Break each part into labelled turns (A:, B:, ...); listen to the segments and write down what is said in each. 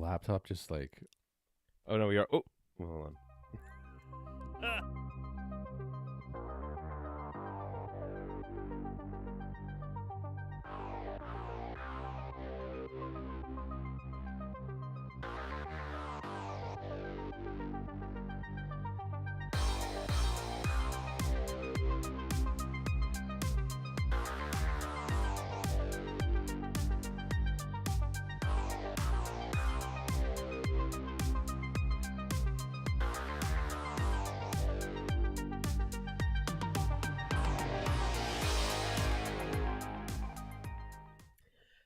A: laptop just like...
B: Oh, no, we are. Oh, hold on.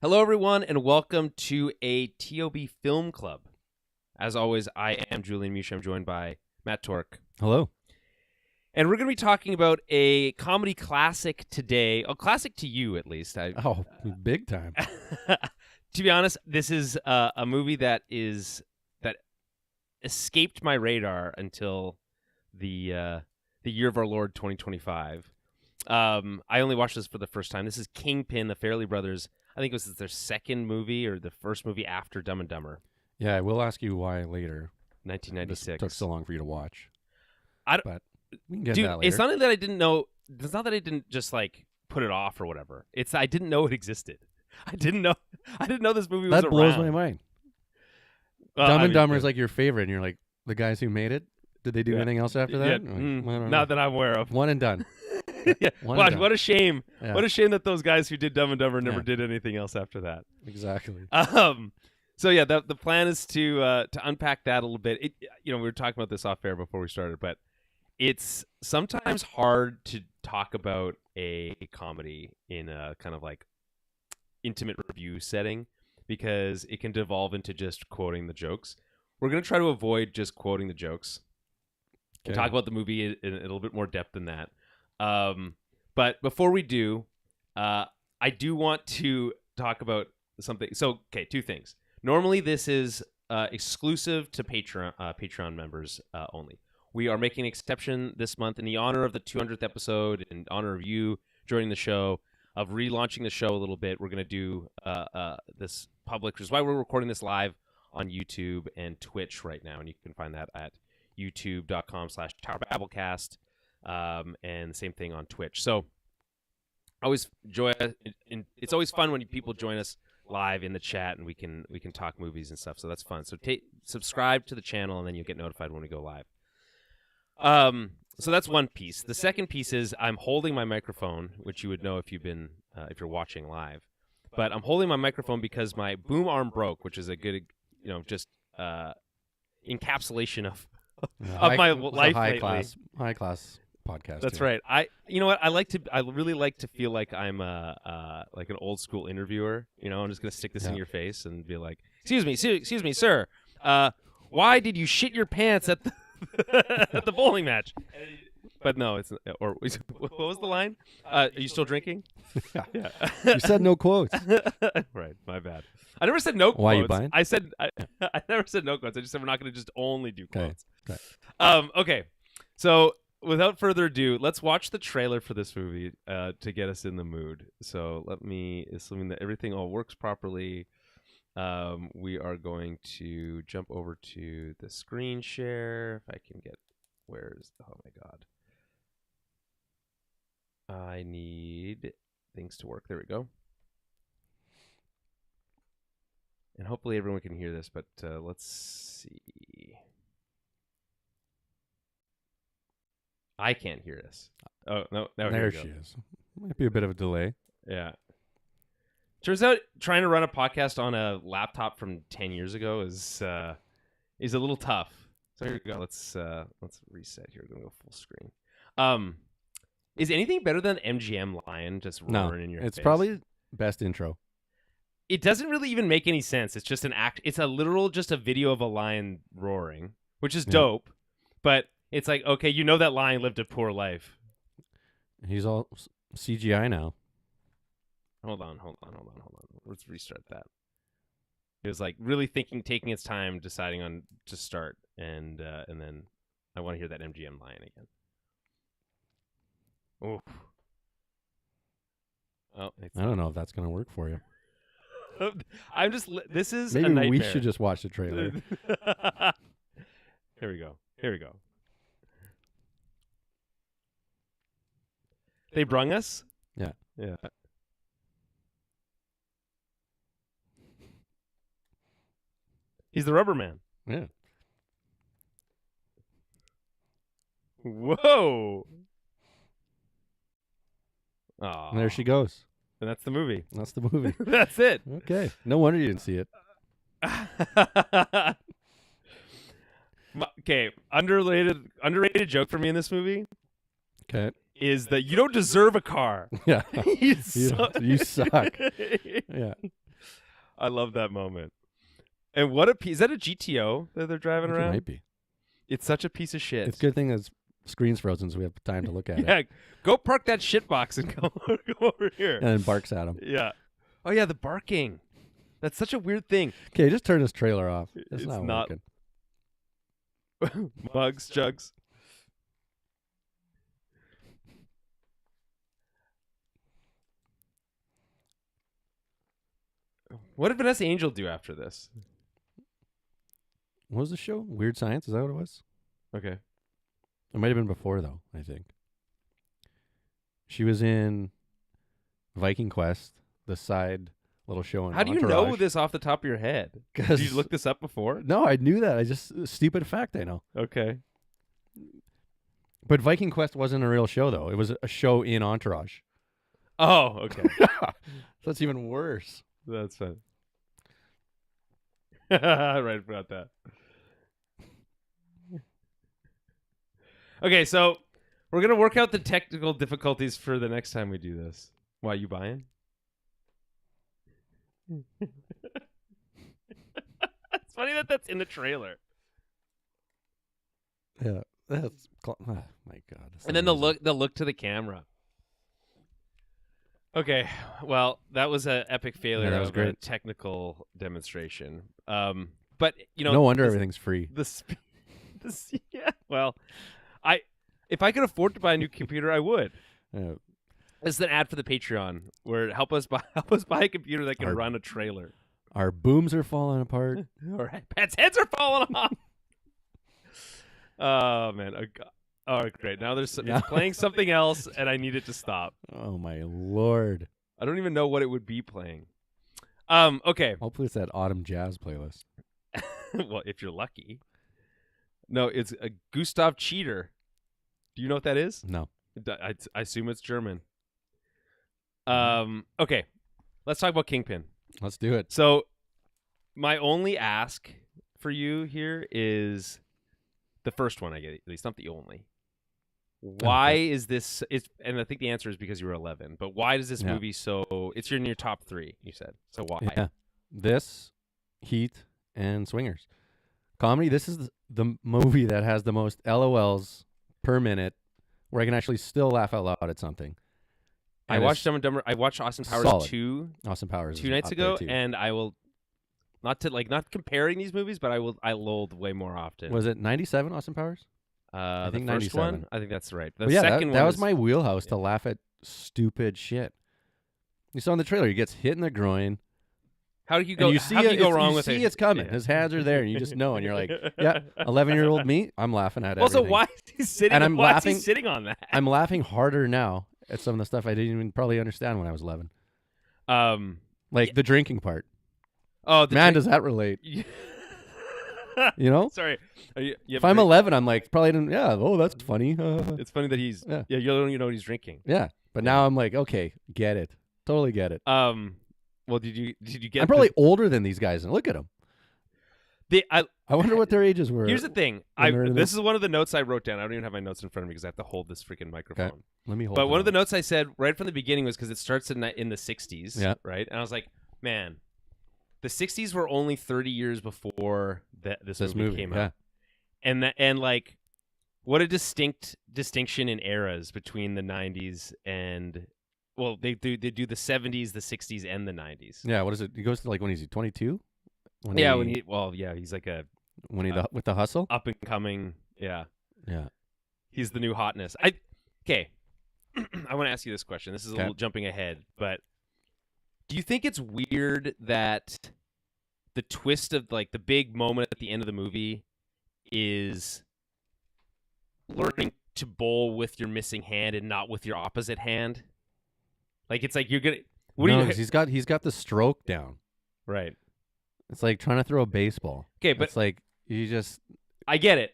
B: Hello, everyone, and welcome to a ToB Film Club. As always, I am Julian Musha. I'm joined by Matt Tork.
A: Hello.
B: And we're going to be talking about a comedy classic today. A classic to you, at least.
A: Oh, big time.
B: To be honest, this is a movie that escaped my radar until the year of our Lord 2025. I only watched this for the first time. This is Kingpin, the Farrelly brothers. I think it was their second movie or the first movie after Dumb and Dumber.
A: Yeah, I will ask you why later.
B: 1996.
A: This took so long for you to watch.
B: But
A: we can get
B: dude,
A: that later.
B: it's not that I didn't know. It's not that I didn't just like put it off or whatever. It's I didn't know it existed. I didn't know this movie was around.
A: That blows my mind. Dumb and Dumber is like your favorite, and you're like, the guys who made it, did they do anything else after that?
B: Yeah,
A: I don't know.
B: not that I'm aware of.
A: One and done.
B: Yeah. What a shame.
A: Yeah.
B: What a shame that those guys who did Dumb and Dumber never did anything else after that.
A: Exactly.
B: So yeah, the plan is to unpack that a little bit. We were talking about this off air before we started, but it's sometimes hard to talk about a comedy in a kind of like intimate review setting because it can devolve into just quoting the jokes. We're going to try to avoid just quoting the jokes and talk about the movie in a little bit more depth than that. But before we do, I do want to talk about something. So, okay, two things. Normally, this is exclusive to Patreon members only. We are making an exception this month in the honor of the 200th episode, in honor of you joining the show, of relaunching the show a little bit. We're going to do this public, which is why we're recording this live on YouTube and Twitch right now. And you can find that at youtube.com/TowerBabblecast. And the same thing on Twitch. So always enjoy it. It's always fun when people join us live in the chat and we can talk movies and stuff. So that's fun. So subscribe to the channel and then you'll get notified when we go live. So that's one piece. The second piece is I'm holding my microphone, which you would know if if you're watching live. But I'm holding my microphone because my boom arm broke, which is a good, just encapsulation of my life lately.
A: High class podcast.
B: That's
A: here.
B: right. I really like to feel like I'm like an old school interviewer. I'm just gonna stick this in your face and be like, excuse me, sir. Why did you shit your pants at the at the bowling match? But no, it's or what was the line? Are you still drinking?
A: Yeah. You said no quotes.
B: Right, my bad. I never said no quotes.
A: Why are you buying?
B: I said I never said no quotes. I just said we're not going to just only do quotes.
A: Okay.
B: Okay. So without further ado, let's watch the trailer for this movie to get us in the mood. So assuming that everything all works properly, we are going to jump over to the screen share. If I can get, oh my God. I need things to work. There we go. And hopefully everyone can hear this, but let's see. I can't hear this. Oh, no.
A: There she is. Might be a bit of a delay.
B: Yeah. Turns out trying to run a podcast on a laptop from 10 years ago is a little tough. So here we go. Let's reset here. We're going to go full screen. Is anything better than MGM Lion just roaring in your face?
A: It's probably best intro.
B: It doesn't really even make any sense. It's just it's a literal just a video of a lion roaring, which is dope. But it's like, okay, that lion lived a poor life.
A: He's all CGI now.
B: Hold on. Let's restart that. It was like really taking its time, deciding on to start, and then I want to hear that MGM lion again. Oof. Oh,
A: I don't know if that's going to work for you.
B: This is
A: Maybe
B: a nightmare.
A: we should just watch the trailer.
B: Here we go. They brung us?
A: Yeah.
B: Yeah. He's the rubber man.
A: Yeah.
B: Whoa. Oh.
A: And there she goes.
B: And that's the movie.
A: That's the movie.
B: That's it.
A: Okay. No wonder you didn't see it.
B: Okay. Underrated joke for me in this movie
A: Okay.
B: is that you don't deserve a car.
A: Yeah.
B: you
A: You suck. Yeah.
B: I love that moment. And what a piece. Is that a GTO that they're driving
A: It
B: around?
A: might be.
B: It's such a piece of shit.
A: It's a good thing that screen's frozen so we have time to look at it.
B: Yeah. Go park that shit box and go over here.
A: And then barks at him.
B: Yeah. Oh, yeah. The barking. That's such a weird thing.
A: Okay, just turn this trailer off. It's
B: It's
A: not
B: not-
A: working.
B: Mugs, jugs. What did Vanessa Angel do after this?
A: What was the show? Weird Science? Is that what it was?
B: Okay.
A: It might have been before, though, I think. She was in Viking Quest, the side little show on
B: How do you
A: Entourage.
B: know this off the top of your head?
A: 'Cause-
B: Did you look this up before?
A: No, I knew that. Stupid fact I know.
B: Okay.
A: But Viking Quest wasn't a real show, though. It was a show in Entourage.
B: Oh, okay.
A: That's even worse.
B: That's fine. Right about that. Okay, so we're going to work out the technical difficulties for the next time we do this. Why, you buying? It's funny that that's in the trailer.
A: Yeah. That's oh my God. That's
B: And then
A: amazing.
B: the look to the camera. Okay, well, that was an epic failure
A: that was
B: of a
A: great.
B: technical demonstration. But you know,
A: no wonder
B: this-
A: everything's free.
B: Yeah, well, if I could afford to buy a new computer, I would.
A: Yeah.
B: This is an ad for the Patreon where help us buy a computer that can
A: Our-
B: run a trailer.
A: Our booms are falling apart.
B: All right, Pat's heads are falling off. Oh man! Oh, great! Now it's playing something else, and I need it to stop.
A: Oh my Lord.
B: I don't even know what it would be playing. Okay.
A: Hopefully it's that autumn jazz playlist.
B: Well, if you're lucky. No, it's a Gustav Cheater. Do you know what that is?
A: No.
B: I assume it's German. Okay. Let's talk about Kingpin.
A: Let's do it.
B: So, my only ask for you here is the first one, I get, at least not the only. Why is this? And I think the answer is because you were 11. But why does this movie so? It's in your top 3. You said so. Why?
A: Yeah. This, Heat, and Swingers. Comedy. This is the movie that has the most LOLs per minute, where I can actually still laugh out loud at something.
B: I watched Dumb and Dumber. I watched Austin Powers
A: solid.
B: 2
A: Austin Powers
B: 2
A: is
B: nights
A: up there
B: ago,
A: too.
B: and I will not comparing these movies, but I lulled way more often.
A: Was it 97 Austin Powers?
B: I
A: think
B: the first
A: 97.
B: one? I think that's right. The
A: But yeah,
B: second
A: that
B: one
A: was
B: is-
A: my wheelhouse to laugh at stupid shit. You saw in the trailer, he gets hit in the groin.
B: How do you go?
A: And you see
B: how do
A: it,
B: you go
A: it's,
B: wrong
A: you
B: with
A: see
B: it?
A: it's coming.
B: Yeah.
A: His hands are there, and you just know, and you're like, yeah, 11-year-old me, I'm laughing at
B: Also,
A: everything.
B: why is he sitting?
A: And I'm
B: why
A: laughing-
B: is he sitting on that?
A: I'm laughing harder now at some of the stuff I didn't even probably understand when I was 11. Like the drinking part.
B: Oh,
A: Man, does that relate? You know?
B: Sorry.
A: If I'm 11, I'm like, probably didn't, yeah, oh, that's funny.
B: It's funny that he's
A: Yeah.
B: you don't know he's drinking.
A: Yeah. But now I'm like, okay, get it. Totally get it.
B: Well, did you get?
A: I'm probably older than these guys, and look at them. I wonder what their ages were.
B: Here's the thing.
A: when they're in
B: This is one of the notes I wrote down. I don't even have my notes in front of me because I have to hold this freaking microphone.
A: Okay. Let me hold
B: But
A: it
B: one of the
A: on.
B: notes I said right from the beginning was because it starts in the 60s,
A: Yeah.
B: right? And I was like, man, the 60s were only 30 years before this movie came
A: yeah.
B: out. And like, what a distinction in eras between the 90s and, well, they do the 70s, the 60s, and the 90s.
A: Yeah, what is it? He goes to like when he's 22?
B: He's like a
A: With the hustle?
B: up and coming, yeah.
A: Yeah.
B: He's the new hotness. Okay. I want to ask you this question. This is a little jumping ahead, but Do you think it's weird that the twist of like the big moment at the end of the movie is learning to bowl with your missing hand and not with your opposite hand? Like it's like you're gonna. What do
A: No,
B: you?
A: 'cause he's got the stroke down.
B: Right.
A: It's like trying to throw a baseball.
B: Okay, but
A: it's like you just.
B: I get it.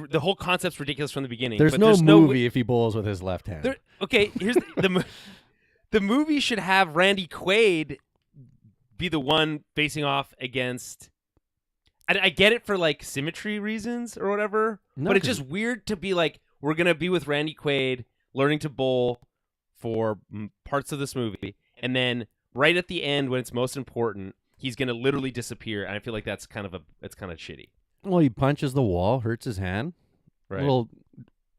B: The whole concept's ridiculous from the beginning.
A: There's
B: but
A: no
B: there's
A: movie if he bowls with his left hand.
B: Okay, here's the movie should have Randy Quaid be the one facing off against. I get it for like symmetry reasons or whatever,
A: No,
B: but it's
A: 'cause-
B: just weird to be like, we're gonna be with Randy Quaid learning to bowl for parts of this movie, and then right at the end when it's most important, he's gonna literally disappear. And I feel like that's kind of shitty.
A: Well, he punches the wall, hurts his hand.
B: Right.
A: A little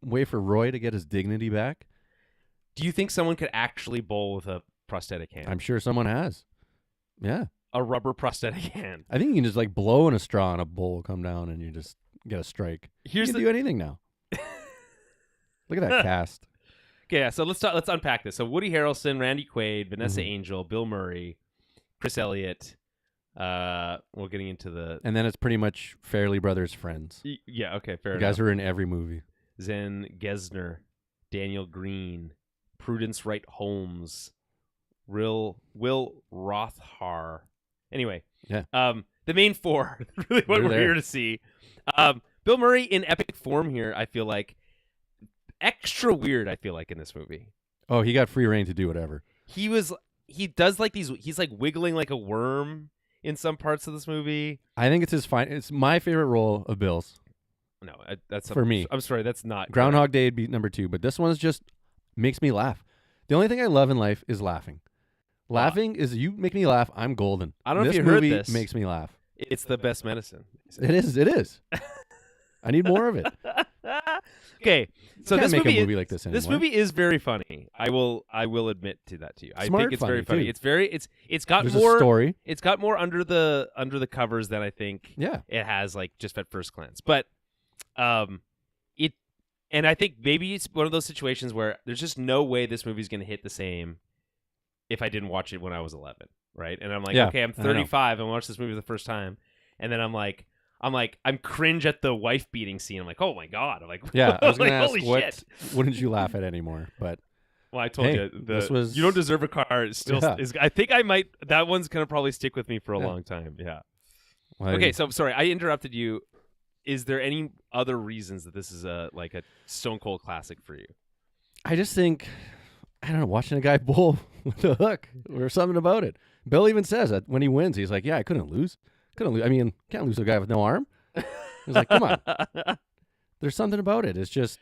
A: way for Roy to get his dignity back.
B: Do you think someone could actually bowl with a prosthetic hand?
A: I'm sure someone has. Yeah.
B: A rubber prosthetic hand.
A: I think you can just like blow in a straw and a bowl will come down and you just get a strike.
B: Here's
A: you can do anything now. Look at that cast.
B: Okay, yeah, so let's unpack this. So Woody Harrelson, Randy Quaid, Vanessa
A: Mhm.
B: Angel, Bill Murray, Chris Elliott. We're getting into the
A: And then it's pretty much Farrelly Brothers friends.
B: yeah, okay, fair
A: The
B: enough.
A: guys who are in every movie.
B: Zen Gesner, Daniel Green, Prudence Wright Holmes, Will Rothhar. Anyway,
A: Yeah.
B: The main four, really what
A: They're
B: we're
A: there.
B: here to see. Bill Murray in epic form here, I feel like. Extra weird, I feel like, in this movie.
A: Oh, he got free reign to do whatever.
B: He does like these, he's like wiggling like a worm in some parts of this movie.
A: I think it's my favorite role of Bill's.
B: No, that's
A: For me.
B: I'm sorry, that's not
A: Groundhog Day would be number 2, but this one's just makes me laugh. The only thing I love in life is laughing. Laughing is you make me laugh, I'm golden.
B: I don't know if
A: this
B: you heard
A: movie
B: this.
A: makes me laugh.
B: It's the best medicine.
A: It is. I need more of it.
B: Okay, so
A: Can't
B: this
A: make
B: movie,
A: a movie like this anymore.
B: this movie is very funny. I will admit to that to you. I
A: Smart
B: think it's very
A: funny,
B: funny.
A: too.
B: It's got
A: There's
B: more
A: a story.
B: It's got more under the covers than I think
A: Yeah.
B: it has, like, just at first glance. But and I think maybe it's one of those situations where there's just no way this movie's going to hit the same if I didn't watch it when I was 11, right? And I'm like,
A: Yeah,
B: okay, I'm
A: I know.
B: 35 and I watched this movie for the first time, and then I'm cringe at the wife beating scene. I'm like, oh my god! I'm like,
A: Yeah, I was going to
B: like,
A: ask
B: holy
A: what
B: shit.
A: wouldn't you laugh at anymore, but
B: Well, I told
A: Hey,
B: you
A: this was-
B: you don't deserve a car. Is still
A: Yeah.
B: is. I think I might. That one's gonna probably stick with me for a
A: Yeah.
B: long time. Yeah.
A: well,
B: Okay, so sorry, I interrupted you. Is there any other reasons that this is a Stone Cold classic for you?
A: I just think, I don't know, watching a guy bowl with a hook or something about it. Bill even says that when he wins, he's like, yeah, I couldn't lose. I mean, can't lose to a guy with no arm. He's like, come on. There's something about it. It's just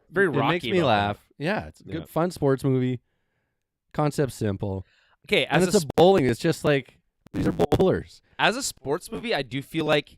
B: Very
A: it
B: Rocky.
A: makes me
B: about
A: laugh. Yeah, it's a good, fun sports movie. Concept simple.
B: that. Okay,
A: And
B: as
A: it's a bowling. It's just like, these are bowlers.
B: as a sports movie, I do feel like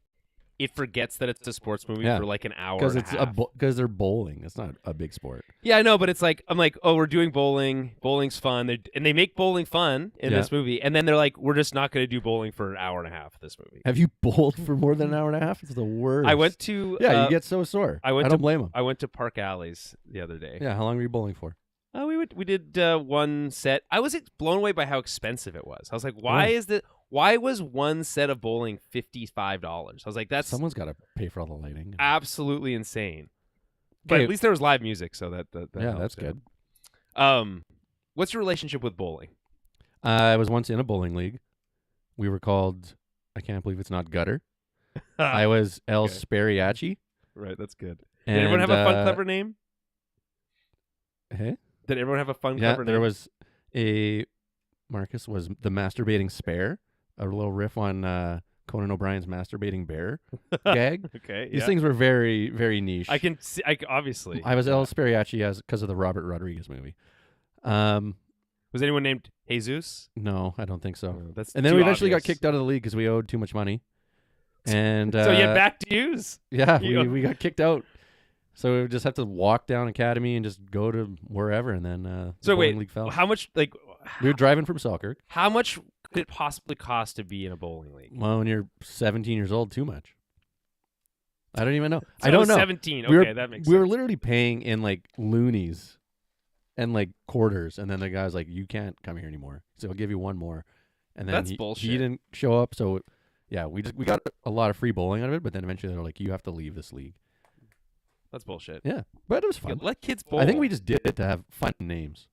B: it forgets that it's a sports movie
A: Yeah.
B: for like an hour
A: Because
B: and
A: it's
B: a half.
A: because they're bowling. It's not a big sport.
B: Yeah, I know, but it's like, I'm like, oh, we're doing bowling. Bowling's fun. And they make bowling fun in
A: Yeah.
B: this movie. And then they're like, we're just not going to do bowling for an hour and a half this movie.
A: Have you bowled for more than an hour and a half? It's the worst.
B: I went to
A: Yeah, you get so sore.
B: I went
A: don't
B: to-
A: blame him.
B: I went to Park Alleys the other day.
A: Yeah, how long were you bowling for?
B: We did one set. I was blown away by how expensive it was. I was like, why was one set of bowling $55? I was like, that's
A: Someone's got to pay for all the lighting.
B: absolutely insane. But
A: Okay.
B: at least there was live music, so that
A: yeah,
B: helps,
A: that's good.
B: What's your relationship with bowling?
A: I was once in a bowling league. We were called, I can't believe it's not gutter. I was El
B: Okay.
A: Spariachi.
B: Right, that's good.
A: And,
B: Did everyone have a fun, clever name?
A: Hey?
B: Did everyone have a fun,
A: Yeah,
B: clever
A: there
B: name?
A: was Marcus was the masturbating spare, a little riff on Conan O'Brien's masturbating bear gag.
B: Okay,
A: These
B: yeah.
A: things were very, very niche.
B: I can see. Obviously,
A: I was
B: yeah.
A: El Spariachi because of the Robert Rodriguez movie.
B: Was anyone named Jesus?
A: No, I don't think so.
B: Oh, that's
A: And then
B: too
A: we eventually got
B: obvious.
A: kicked out of the league because we owed too much money. And
B: So you had back dues.
A: yeah,
B: You-
A: we got kicked out. So we would just have to walk down Academy and just go to wherever, and then the
B: So
A: bowling
B: wait,
A: league fell.
B: how much? Like,
A: We were driving from Selkirk.
B: how much could it possibly cost to be in a bowling league?
A: Well, when you're 17 years old, too much. I don't even know.
B: So
A: I don't know.
B: 17.
A: We
B: Okay,
A: were-
B: that makes
A: We
B: sense.
A: were literally paying in like loonies and like quarters, and then the guy's like, "You can't come here anymore, so I'll give you one more." And then
B: That's
A: he
B: bullshit.
A: didn't show up, so yeah, we got a lot of free bowling out of it, but then eventually they're like, "You have to leave this league."
B: That's bullshit.
A: Yeah, but it was
B: Yeah,
A: fun.
B: let kids bowl.
A: I think we just did it to have fun names,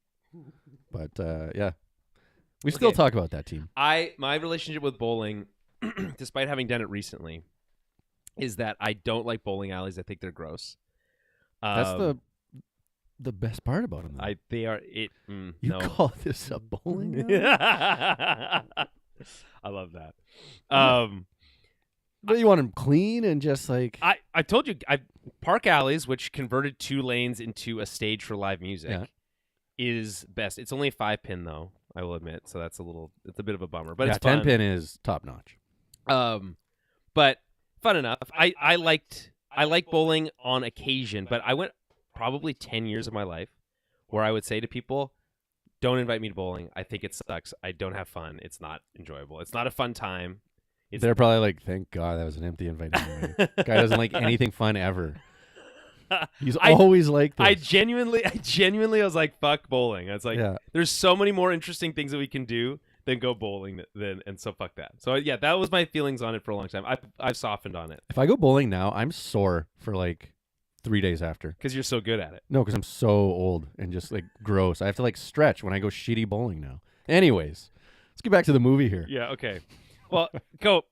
A: but yeah, we still
B: Okay.
A: talk about that team.
B: My relationship with bowling, despite having done it recently, is that I don't like bowling alleys. I think they're gross.
A: That's the best part about them.
B: They are it.
A: You
B: no.
A: call this a bowling alley?
B: I love that.
A: But you want them clean and just like
B: I told you, park alleys, which converted 2 lanes into a stage for live music, is best. It's only a 5-pin though, I will admit, so it's a bit of a bummer. But it's fun.
A: 10-pin is top notch.
B: But fun enough. I like bowling on occasion, but I went probably 10 years of my life where I would say to people, don't invite me to bowling. I think it sucks. I don't have fun. It's not enjoyable. It's not a fun time.
A: They're probably like, thank God that was an empty invite. Anyway. Guy doesn't like anything fun ever. He's always like this.
B: I genuinely was like, fuck bowling. I was like, there's so many more interesting things that we can do than go bowling and so fuck that. So yeah, that was my feelings on it for a long time. I've softened on it.
A: If I go bowling now, I'm sore for like 3 days after.
B: Because you're so good at it.
A: No, because I'm so old and just like gross. I have to like stretch when I go shitty bowling now. Anyways, let's get back to the movie here.
B: Yeah, okay. Well, go.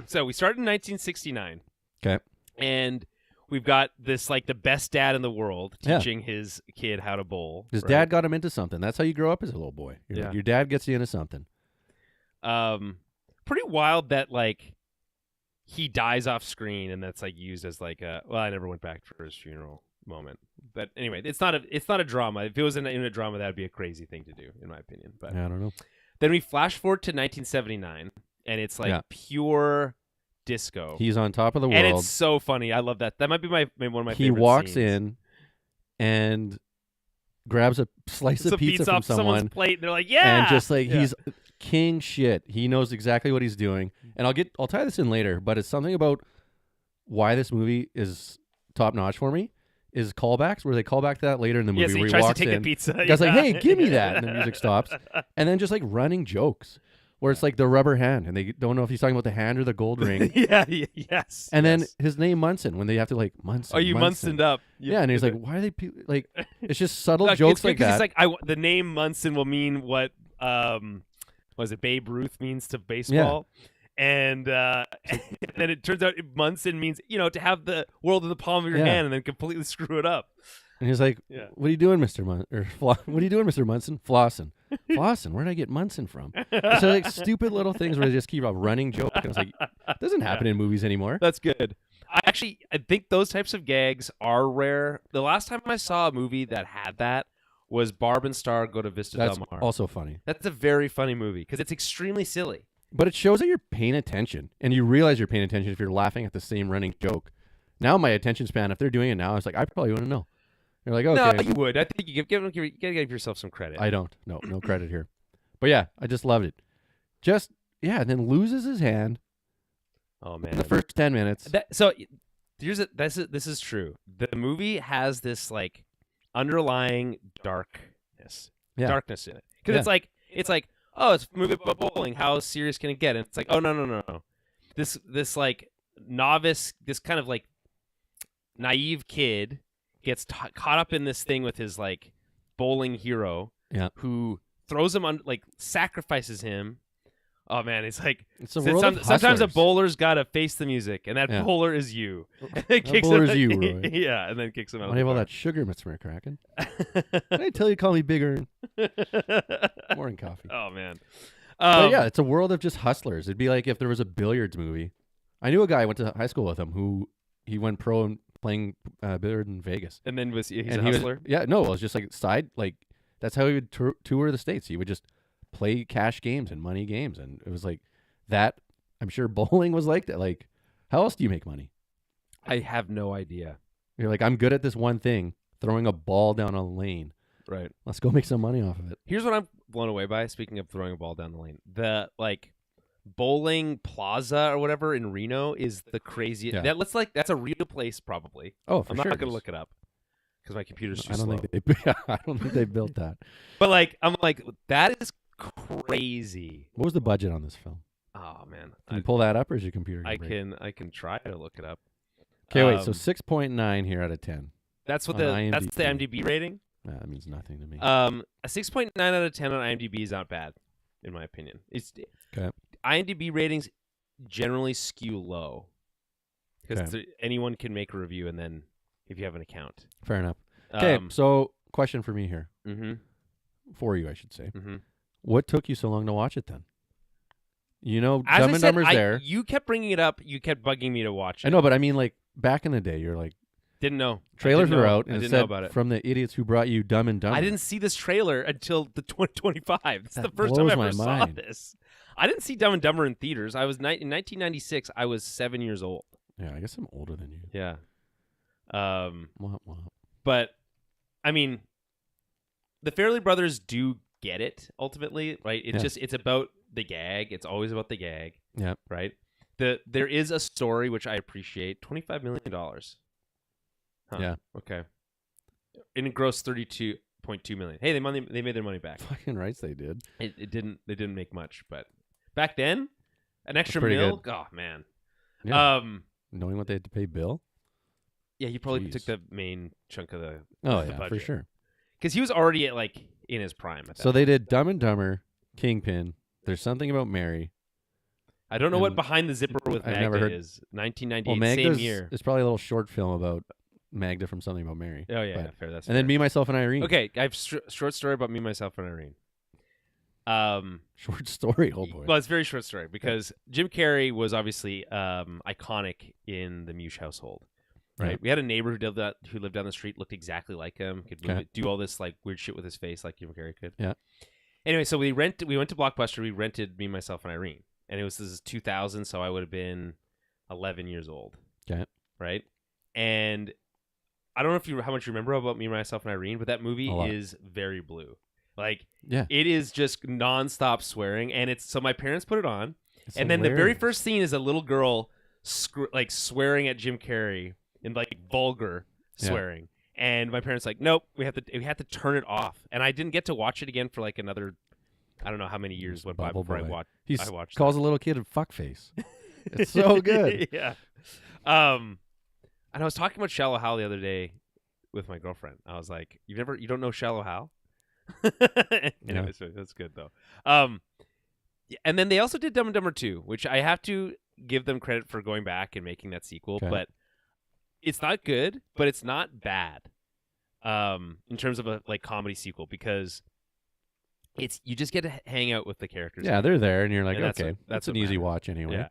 B: So we started in 1969.
A: Okay.
B: And we've got this like the best dad in the world teaching his kid how to bowl.
A: His dad got him into something. That's how you grow up as a little boy. Your dad gets you into something.
B: Pretty wild that like he dies off screen and that's like used as like a I never went back for his funeral moment. But anyway, it's not a drama. If it was in a drama, that would be a crazy thing to do, in my opinion. But
A: I don't know.
B: Then we flash forward to 1979, and it's like pure disco.
A: He's on top of the world,
B: and it's so funny. I love that. That might be one of my favorite
A: He walks
B: scenes.
A: in and grabs a slice of pizza
B: off
A: from someone's
B: plate, and they're like, "Yeah!"
A: And just like he's king shit. He knows exactly what he's doing. And I'll tie this in later, but it's something about why this movie is top notch for me. Is callbacks where they call back to that later in the movie
B: so
A: where he
B: tries
A: walks
B: to take
A: in.
B: the pizza.
A: The guy's like, "Hey, give me that," and the music stops, and then just like running jokes where it's like the rubber hand, and they don't know if he's talking about the hand or the gold ring.
B: Yes.
A: And then his name Munson when they have to like Munson.
B: Oh, you Munsoned up.
A: Yeah, and he's like, "Why are they like?" It's just subtle jokes like that.
B: It's like the name Munson will mean what was it Babe Ruth means to baseball. Yeah. And then it turns out Munson means, to have the world in the palm of your hand and then completely screw it up.
A: And he's like, "What are you doing, Mr. What are you doing, Mr. Munson? Flossing. Flossing. Where did I get Munson from?" So like stupid little things where they just keep a running joke. And it's like, it doesn't happen in movies anymore.
B: That's good. I think those types of gags are rare. The last time I saw a movie that had that was Barb and Star Go to Vista
A: Del
B: Mar.
A: That's also funny.
B: That's a very funny movie because it's extremely silly.
A: But it shows that you're paying attention, and you realize you're paying attention if you're laughing at the same running joke. Now my attention span, if they're doing it now, it's like I probably wouldn't know. You're like, okay.
B: No, you would. I think you gotta give yourself some credit.
A: I don't. No credit here. But yeah, I just loved it. And then loses his hand.
B: Oh man,
A: in the first 10 minutes.
B: This is true. The movie has this like underlying darkness in it because it's like. Oh, it's a movie about bowling. How serious can it get? And it's like, oh no. This like novice, this kind of like naive kid gets caught up in this thing with his like bowling hero, who throws him on, like sacrifices him. Oh man, it's like sometimes a bowler's got to face the music, and that bowler is you.
A: That bowler is you, Roy.
B: Yeah, and then kicks him out.
A: I have all that sugar, Mr. McCracken. I tell you, call me bigger. Morning coffee.
B: Oh man.
A: But yeah, it's a world of just hustlers. It'd be like if there was a billiards movie. I knew a guy I went to high school with him who he went pro in playing billiard in Vegas.
B: And then he's a hustler?
A: It was just like that's how he would tour the States. He would just play cash games and money games, and it was like that. I'm sure bowling was like that. Like, how else do you make money?
B: I have no idea.
A: You're like, I'm good at this one thing, throwing a ball down a lane.
B: Right.
A: Let's go make some money off of it.
B: Here's what I'm blown away by. Speaking of throwing a ball down the lane, the like bowling plaza or whatever in Reno is the craziest.
A: Yeah.
B: That's a real place, probably.
A: Oh, for
B: I'm
A: sure.
B: not gonna look it up. because my computer's too
A: I don't
B: slow.
A: think they. I don't think they built that.
B: But like, I'm like, that is crazy.
A: What was the budget on this film?
B: Oh man,
A: Can you pull that up, or is your computer?
B: I can try to look it up.
A: Okay, wait. So 6.9 here out of 10.
B: That's what
A: on
B: that's the IMDb rating.
A: That means nothing to me.
B: A 6.9 out of 10 on IMDb is not bad, in my opinion. It's
A: Okay.
B: IMDb ratings generally skew low because anyone can make a review, and then if you have an account.
A: Fair enough. Okay, so question for me here.
B: Mm-hmm.
A: For you, I should say.
B: Mm-hmm.
A: What took you so long to watch it then? You know,
B: As
A: Dumb
B: I
A: and
B: said,
A: Dumber's there.
B: You kept bringing it up. You kept bugging me to watch it.
A: I know, but I mean, like, back in the day, you're like,
B: Didn't know.
A: trailers were out,
B: I
A: and it
B: didn't know
A: said
B: about it.
A: from the idiots who brought you Dumb and Dumber.
B: I didn't see this trailer until the 2025. It's
A: That
B: the first time I
A: blows
B: ever
A: my
B: saw
A: mind.
B: this. I didn't see Dumb and Dumber in theaters. I was in 1996. I was 7 years old.
A: Yeah, I guess I'm older than you.
B: Yeah.
A: Womp womp.
B: But I mean, the Farrelly brothers do get it ultimately, right? It's about the gag. It's always about the gag.
A: Yeah.
B: Right. There is a story which I appreciate. $25 million. Huh.
A: Yeah.
B: Okay. And it grossed $32.2 million. Hey, they made their money back.
A: Fucking rights they did.
B: They didn't make much, but back then, an extra
A: pretty
B: mil.
A: good.
B: Oh man.
A: Yeah. Knowing what they had to pay Bill.
B: Yeah, he probably
A: Jeez.
B: took the main chunk of the
A: Oh
B: the
A: yeah, for
B: budget.
A: sure.
B: Because he was already in his prime. At that
A: So they did Dumb and Dumber, Kingpin. There's something about Mary.
B: I don't know what
A: and
B: Behind the Zipper with
A: I've
B: Magda
A: never heard-
B: is. 1998,
A: Well,
B: same
A: Magda's
B: year.
A: It's probably a little short film about Magda from Something About Mary.
B: Oh yeah,
A: but-
B: yeah, fair. That's
A: And then
B: fair.
A: Me, Myself, and Irene.
B: Okay, I have short story about Me, Myself, and Irene.
A: Short story. Oh boy.
B: Well, it's a very short story because Jim Carrey was obviously iconic in the Muse household. Right,
A: Yeah.
B: we had a neighbor who lived down the street, looked exactly like him, could
A: Okay.
B: do all this like weird shit with his face, like Jim Carrey could.
A: Yeah.
B: Anyway, so we went to Blockbuster. We rented Me, Myself, and Irene, and this is 2000, so I would have been 11 years old.
A: Okay.
B: Right, and I don't know how much you remember about Me, Myself, and Irene, but that movie
A: A lot.
B: is very blue. Like,
A: Yeah.
B: it is just nonstop swearing, and so my parents put it on, and then the very
A: hilarious.
B: first scene is a little girl swearing at Jim Carrey in like vulgar swearing, and my parents like, nope, we have to turn it off, and I didn't get to watch it again for like another, I don't know how many years went by
A: Bubble
B: before
A: boy.
B: I
A: He
B: watched.
A: calls a little kid a fuckface. It's so good.
B: Yeah. And I was talking about Shallow Hal the other day with my girlfriend. I was like, you don't know Shallow Hal? Anyways, that's good though. And then they also did Dumb and Dumber 2, which I have to give them credit for going back and making that sequel,
A: Okay.
B: but it's not good, but it's not bad. In terms of a comedy sequel, because you just get to hang out with the characters.
A: Yeah, they're there, and you're like,
B: And that's
A: okay,
B: what-
A: that's
B: that's
A: an
B: what
A: easy
B: matters.
A: watch anyway.
B: Yeah.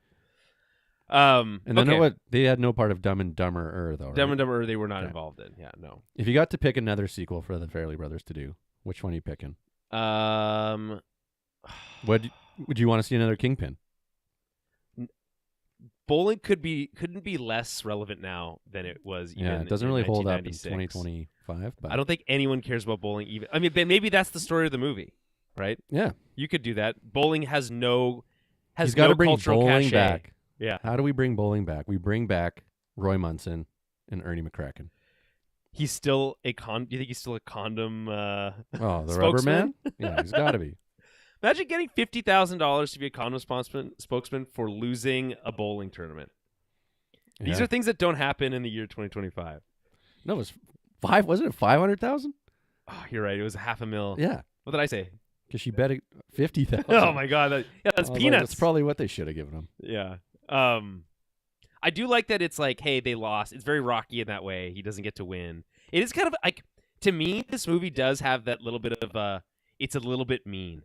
A: And then
B: okay.
A: what? They had no part of Dumb and Dumber though.
B: Dumb
A: right?
B: and Dumber they were not
A: Okay.
B: involved in. Yeah, no.
A: If you got to pick another sequel for the Farrelly brothers to do, which one are you picking? Would you want to see another Kingpin?
B: Bowling couldn't be less relevant now than it was. Even
A: Yeah, it doesn't
B: in
A: really hold up in
B: 1996.
A: 2025. But
B: I don't think anyone cares about bowling. Even maybe that's the story of the movie, right?
A: Yeah,
B: You could do that. Bowling has
A: he's got
B: no
A: to bring
B: cultural
A: bowling
B: cachet.
A: back.
B: Yeah,
A: How do we bring bowling back? We bring back Roy Munson and Ernie McCracken.
B: he's still a Do you think he's still a condom?
A: Oh, the Rubber
B: Spokesman?
A: Man? Yeah, he's got to be.
B: Imagine getting $50,000 to be a condom spokesman for losing a bowling tournament. These
A: Yeah.
B: are things that don't happen in the year 2025.
A: No, it was five. Wasn't it 500,000?
B: Oh, you're right. It was $500,000.
A: Yeah,
B: What did I say?
A: because she bet 50,000.
B: Oh my god. That's peanuts.
A: That's probably what they should have given him.
B: Yeah. I do like that it's like, hey, they lost. It's very Rocky in that way. He doesn't get to win. It is kind of like, to me, this movie does have that little bit of it's a little bit mean.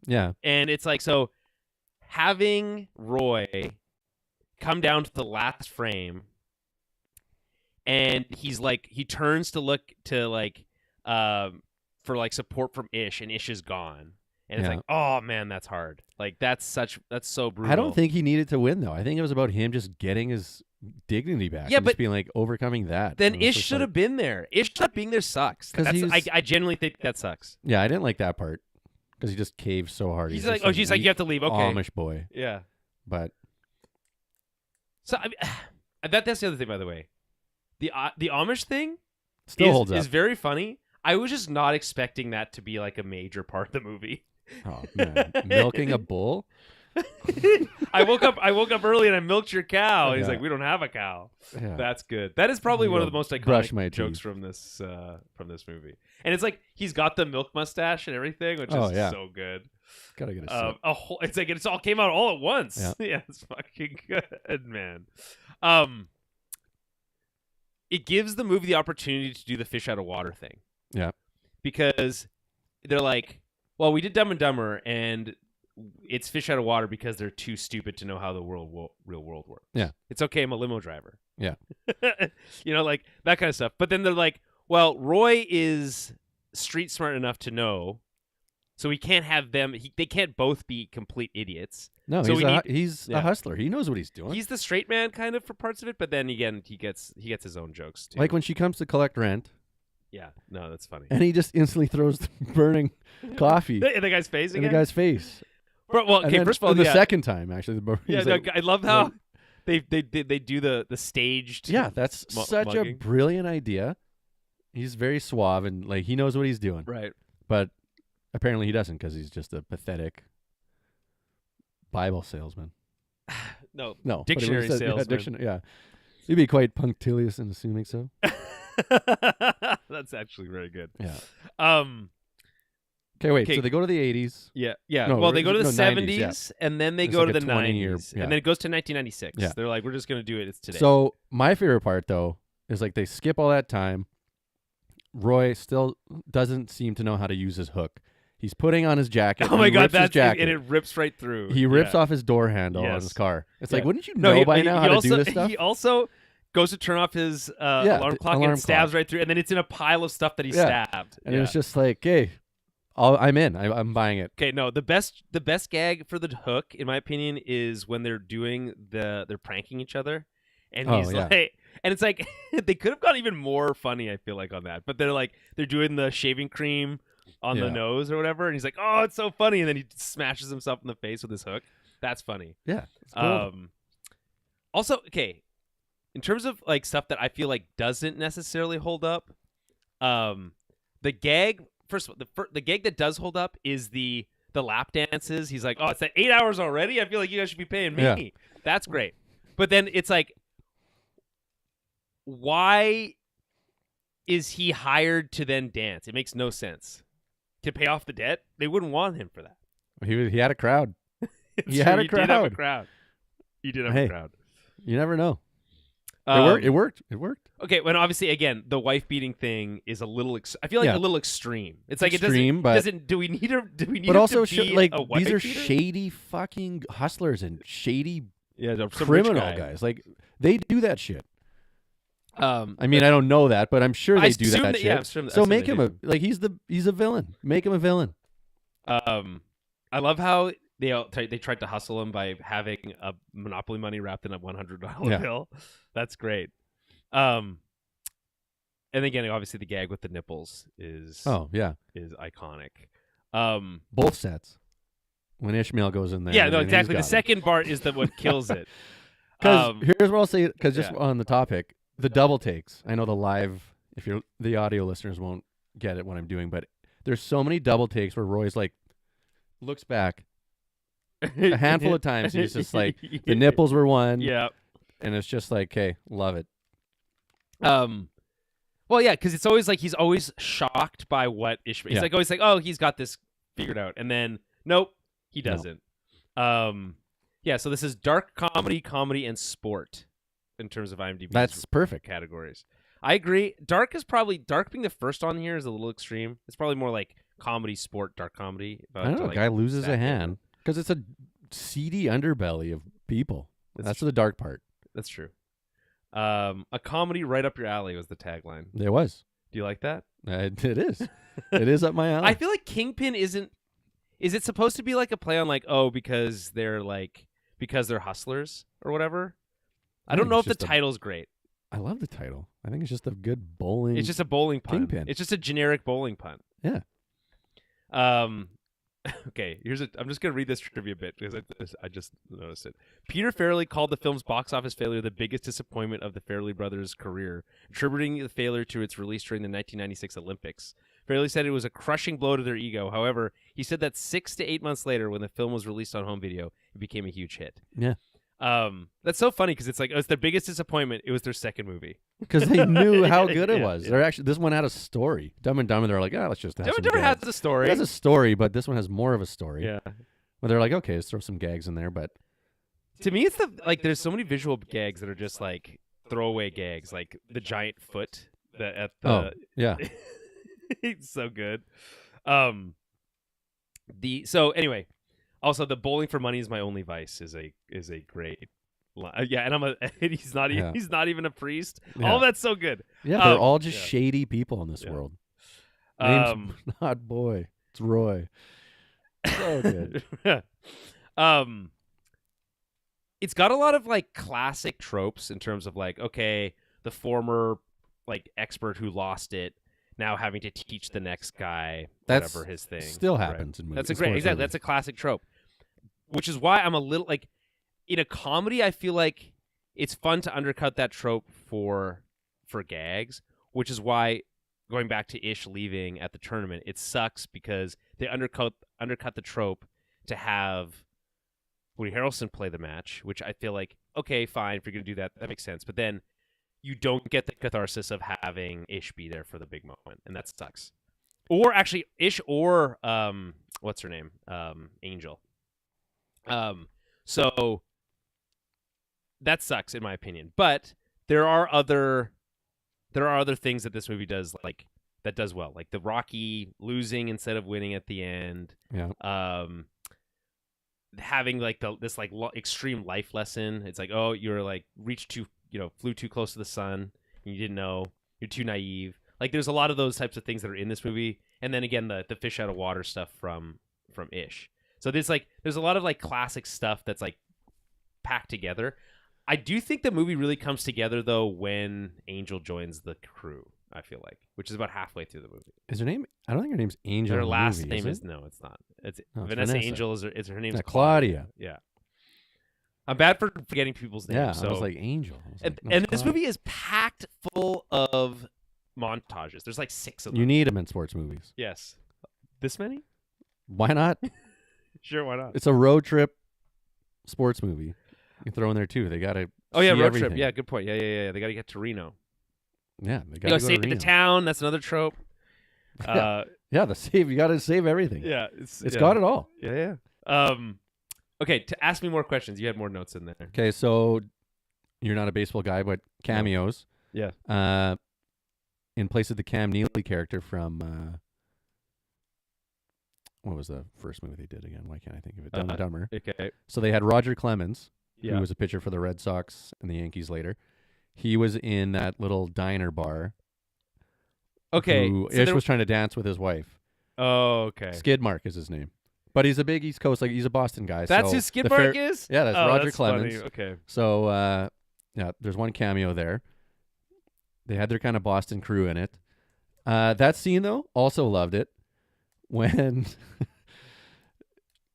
A: Yeah,
B: And it's like, so having Roy come down to the last frame, and he's like, he turns to look to for like support from Ish, and Ish is gone. And it's
A: Yeah.
B: like, oh man, that's hard. Like that's so brutal.
A: I don't think he needed to win though. I think it was about him just getting his dignity back.
B: Yeah,
A: and
B: but
A: just being like overcoming that.
B: Then
A: And it's
B: Ish
A: just
B: should have
A: like-
B: been there. Ish not being there sucks.
A: 'Cause
B: I genuinely think that sucks.
A: Yeah, I didn't like that part because he just caved so hard.
B: He's
A: just
B: like, oh, she's like,
A: weak
B: you have to leave. Okay.
A: Amish boy.
B: Yeah.
A: But
B: So I mean, that's the other thing, by the way. The Amish thing,
A: Still holds up.
B: is very funny. I was just not expecting that to be like a major part of the movie.
A: Oh man, milking a bull.
B: I woke up early and I milked your cow. And he's
A: Yeah.
B: like, we don't have a cow.
A: Yeah.
B: That's good. That is probably one of the most
A: Brush my
B: iconic jokes
A: teeth.
B: from this movie. And it's like he's got the milk mustache and everything, which is so good.
A: Gotta get a sip.
B: It's like it's all came out all at once.
A: Yeah.
B: Yeah, it's fucking good, man. It gives the movie the opportunity to do the fish out of water thing.
A: Yeah.
B: Because they're like, well, we did Dumb and Dumber, and it's fish out of water because they're too stupid to know how the real world works.
A: Yeah.
B: It's okay, I'm a limo driver.
A: Yeah.
B: Like that kind of stuff. But then they're like, well, Roy is street smart enough to know, so we can't have them. They can't both be complete idiots.
A: No,
B: so
A: he's a hustler. He knows what he's doing.
B: He's the straight man kind of for parts of it, but then again, he gets his own jokes too.
A: Like when she comes to collect rent.
B: Yeah, no, that's funny.
A: And he just instantly throws the burning coffee
B: in the guy's face
A: in
B: again?
A: the guy's face.
B: Well, okay, first of all,
A: the second time, actually.
B: I love how they do the staged.
A: Yeah, that's such
B: mugging.
A: a brilliant idea. He's very suave and like he knows what he's doing.
B: Right.
A: But apparently he doesn't because he's just a pathetic Bible salesman.
B: No,
A: dictionary
B: salesman.
A: Yeah. He'd be quite punctilious in assuming so.
B: That's actually very good.
A: Yeah. Okay, wait. So they go to the 80s.
B: Yeah.
A: No,
B: well, they go to the
A: 90s,
B: 70s, and then they
A: It's
B: go
A: like
B: to
A: a
B: the
A: 20-year
B: 90s, and then it goes to 1996.
A: Yeah.
B: They're like, we're just going to do it. It's today.
A: So my favorite part, though, is like they skip all that time. Roy still doesn't seem to know how to use his hook. He's putting on his jacket.
B: Oh my God,
A: that's
B: and it rips right through.
A: He rips off his door handle on his car. It's like, wouldn't you know by now how to do this stuff?
B: He also goes to turn off his alarm clock and it stabs right through, and then it's in a pile of stuff that he stabbed.
A: And it's just like, hey, I'm in. I'm buying it.
B: Okay, no, the best gag for the hook, in my opinion, is when they're doing they're pranking each other, and he's like, and it's like they could have gone even more funny. I feel like on that, but they're doing the shaving cream on the nose or whatever, and he's like, oh, it's so funny, and then he smashes himself in the face with his hook. That's funny.
A: Yeah. It's cool.
B: Also, okay, in terms of like stuff that I feel like doesn't necessarily hold up, the gag. First of all, the gag that does hold up is the lap dances. He's like, oh, it's at 8 hours already? I feel like you guys should be paying me. Yeah. That's great. But then it's like, why is he hired to then dance? It makes no sense. To pay off the debt? They wouldn't want him for that.
A: He had a crowd. He
B: did have a crowd. He did have a crowd.
A: You never know. It worked.
B: Okay, when obviously again the wife beating thing is a little. I feel like a little extreme. It's like
A: extreme,
B: it doesn't. Do we need her? Do we need?
A: But
B: her
A: also,
B: to be
A: like
B: a wife
A: these are
B: beater?
A: shady fucking hustlers and shady
B: some
A: criminal
B: rich
A: guys. Like they do that shit.
B: I
A: mean, I don't know that, but I'm sure they do that shit.
B: Yeah,
A: so make him he's a villain. Make him a villain.
B: I love how they tried to hustle him by having a Monopoly money wrapped in a $100 bill. That's great. And again, obviously the gag with the nipples is iconic.
A: Both sets. When Ishmael goes in there.
B: Yeah, no, exactly. The second part is what kills it.
A: Because here's what I'll say. Because just on the topic, the double takes. I know the audio listeners won't get it what I'm doing, but there's so many double takes where Roy's like looks back a handful of times. He's just like the nipples were one.
B: Yeah,
A: and it's just like, hey, love it.
B: Well, yeah, because it's always like he's always shocked by what Ishmael. He's like always like, oh, he's got this figured out, and then nope, he doesn't. Yeah, so this is dark comedy, and sport in terms of IMDb.
A: That's perfect
B: categories. I agree. Dark being the first on here is a little extreme. It's probably more like comedy, sport, dark comedy.
A: I don't know. Guy loses a hand because it's a seedy underbelly of people. That's the dark part.
B: That's true. A comedy right up your alley was the tagline.
A: There was.
B: Do you like that?
A: It is. It is up my alley.
B: I feel like Kingpin isn't. Is it supposed to be like a play on like because they're hustlers or whatever? I don't know if the title's great.
A: I love the title. I think it's just a good bowling.
B: It's just a bowling pun.
A: Kingpin.
B: It's just a generic bowling pun.
A: Yeah.
B: Okay, I'm just gonna read this trivia bit because I just noticed it. Peter Farrelly called the film's box office failure the biggest disappointment of the Farrelly brothers' career, attributing the failure to its release during the 1996 Olympics. Farrelly said it was a crushing blow to their ego. However, he said that 6 to 8 months later, when the film was released on home video, it became a huge hit.
A: Yeah.
B: That's so funny because it's like it's their biggest disappointment. It was their second movie
A: Because they knew how good it
B: Yeah,
A: was.
B: yeah.
A: They're actually this one had a story. Dumb and Dumber, they're like, let's just have
B: Dumb
A: some
B: and Dumber has
A: gags.
B: a story.
A: It has a story, but this one has more of a story.
B: Yeah.
A: But they're like, okay, let's throw some gags in there. But
B: To me, it's there's so many visual gags that are just like throwaway gags, like the giant foot that at the
A: yeah,
B: it's so good. So anyway, also the bowling for money is my only vice is a great yeah, and he's not
A: Yeah.
B: he's not even a priest.
A: Yeah.
B: All that's so good.
A: yeah, they're all just
B: yeah.
A: shady people in this
B: Yeah.
A: world. Name's not Boy, it's Roy. So good.
B: It's got a lot of like classic tropes in terms of like, okay, the former like expert who lost it now having to teach the next guy
A: That's
B: whatever his thing
A: still
B: right?
A: happens in movies.
B: That's a great exactly. That's a classic trope, which is why I'm a little like in a comedy. I feel like it's fun to undercut that trope for gags, which is why going back to Ish leaving at the tournament, it sucks because they undercut the trope to have Woody Harrelson play the match, which I feel like, okay, fine, if you're going to do that, that makes sense. But then you don't get the catharsis of having Ish be there for the big moment, and that sucks. Or actually, Ish or, what's her name? Angel. So that sucks, in my opinion. But there are other things that this movie does, like, that does well. Like the Rocky losing instead of winning at the end.
A: Yeah.
B: Having like this like extreme life lesson. It's like, oh, you're like flew too close to the sun and you didn't know, you're too naive. Like there's a lot of those types of things that are in this movie. And then again, the fish out of water stuff from Ish. So there's a lot of like classic stuff that's like packed together. I do think the movie really comes together though when Angel joins the crew. I feel like, which is about halfway through the movie.
A: Is her name? I don't think her name's Angel.
B: Her
A: in the
B: last
A: movie,
B: name
A: is
B: no, it's not. It's
A: No, it's
B: Vanessa
A: Vanessa.
B: Angel. Is her name's
A: Yeah, Claudia.
B: Yeah, I'm bad for forgetting people's names.
A: Yeah,
B: so.
A: I was like Angel. I was
B: and
A: like, no, it's
B: this
A: Claudia.
B: movie is packed full of montages. There's like 6 of them.
A: You need them in sports movies.
B: Yes, this many?
A: Why not?
B: Sure, why not?
A: It's a road trip sports movie. You throw in there too. They gotta.
B: Oh yeah,
A: see
B: road
A: everything.
B: trip. Yeah, good point. Yeah. They got to get to Reno.
A: Yeah, they
B: You
A: gotta
B: got to
A: go
B: save
A: to
B: the
A: Reno.
B: town. That's another trope.
A: Yeah, the save. You gotta save everything.
B: Yeah,
A: It's
B: yeah.
A: got it all.
B: Yeah. Okay, to ask me more questions. You had more notes in there.
A: Okay, so you're not a baseball guy, but cameos.
B: Yeah.
A: In place of the Cam Neely character from what was the first movie they did again? Why can't I think of it? Dumb and Dumber.
B: Okay.
A: So they had Roger Clemens,
B: Yeah.
A: who was a pitcher for the Red Sox and the Yankees later. He was in that little diner bar.
B: Okay.
A: Who
B: so
A: Ish
B: there-
A: was trying to dance with his wife.
B: Oh, okay.
A: Skid Mark is his name. But he's a big East Coast, like he's a Boston guy.
B: That's
A: so
B: who Skid
A: the
B: Mark is?
A: Yeah, that's
B: Oh,
A: Roger
B: that's
A: Clemens.
B: funny. Okay.
A: So yeah, there's one cameo there. They had their kind of Boston crew in it. That scene though, also loved it. When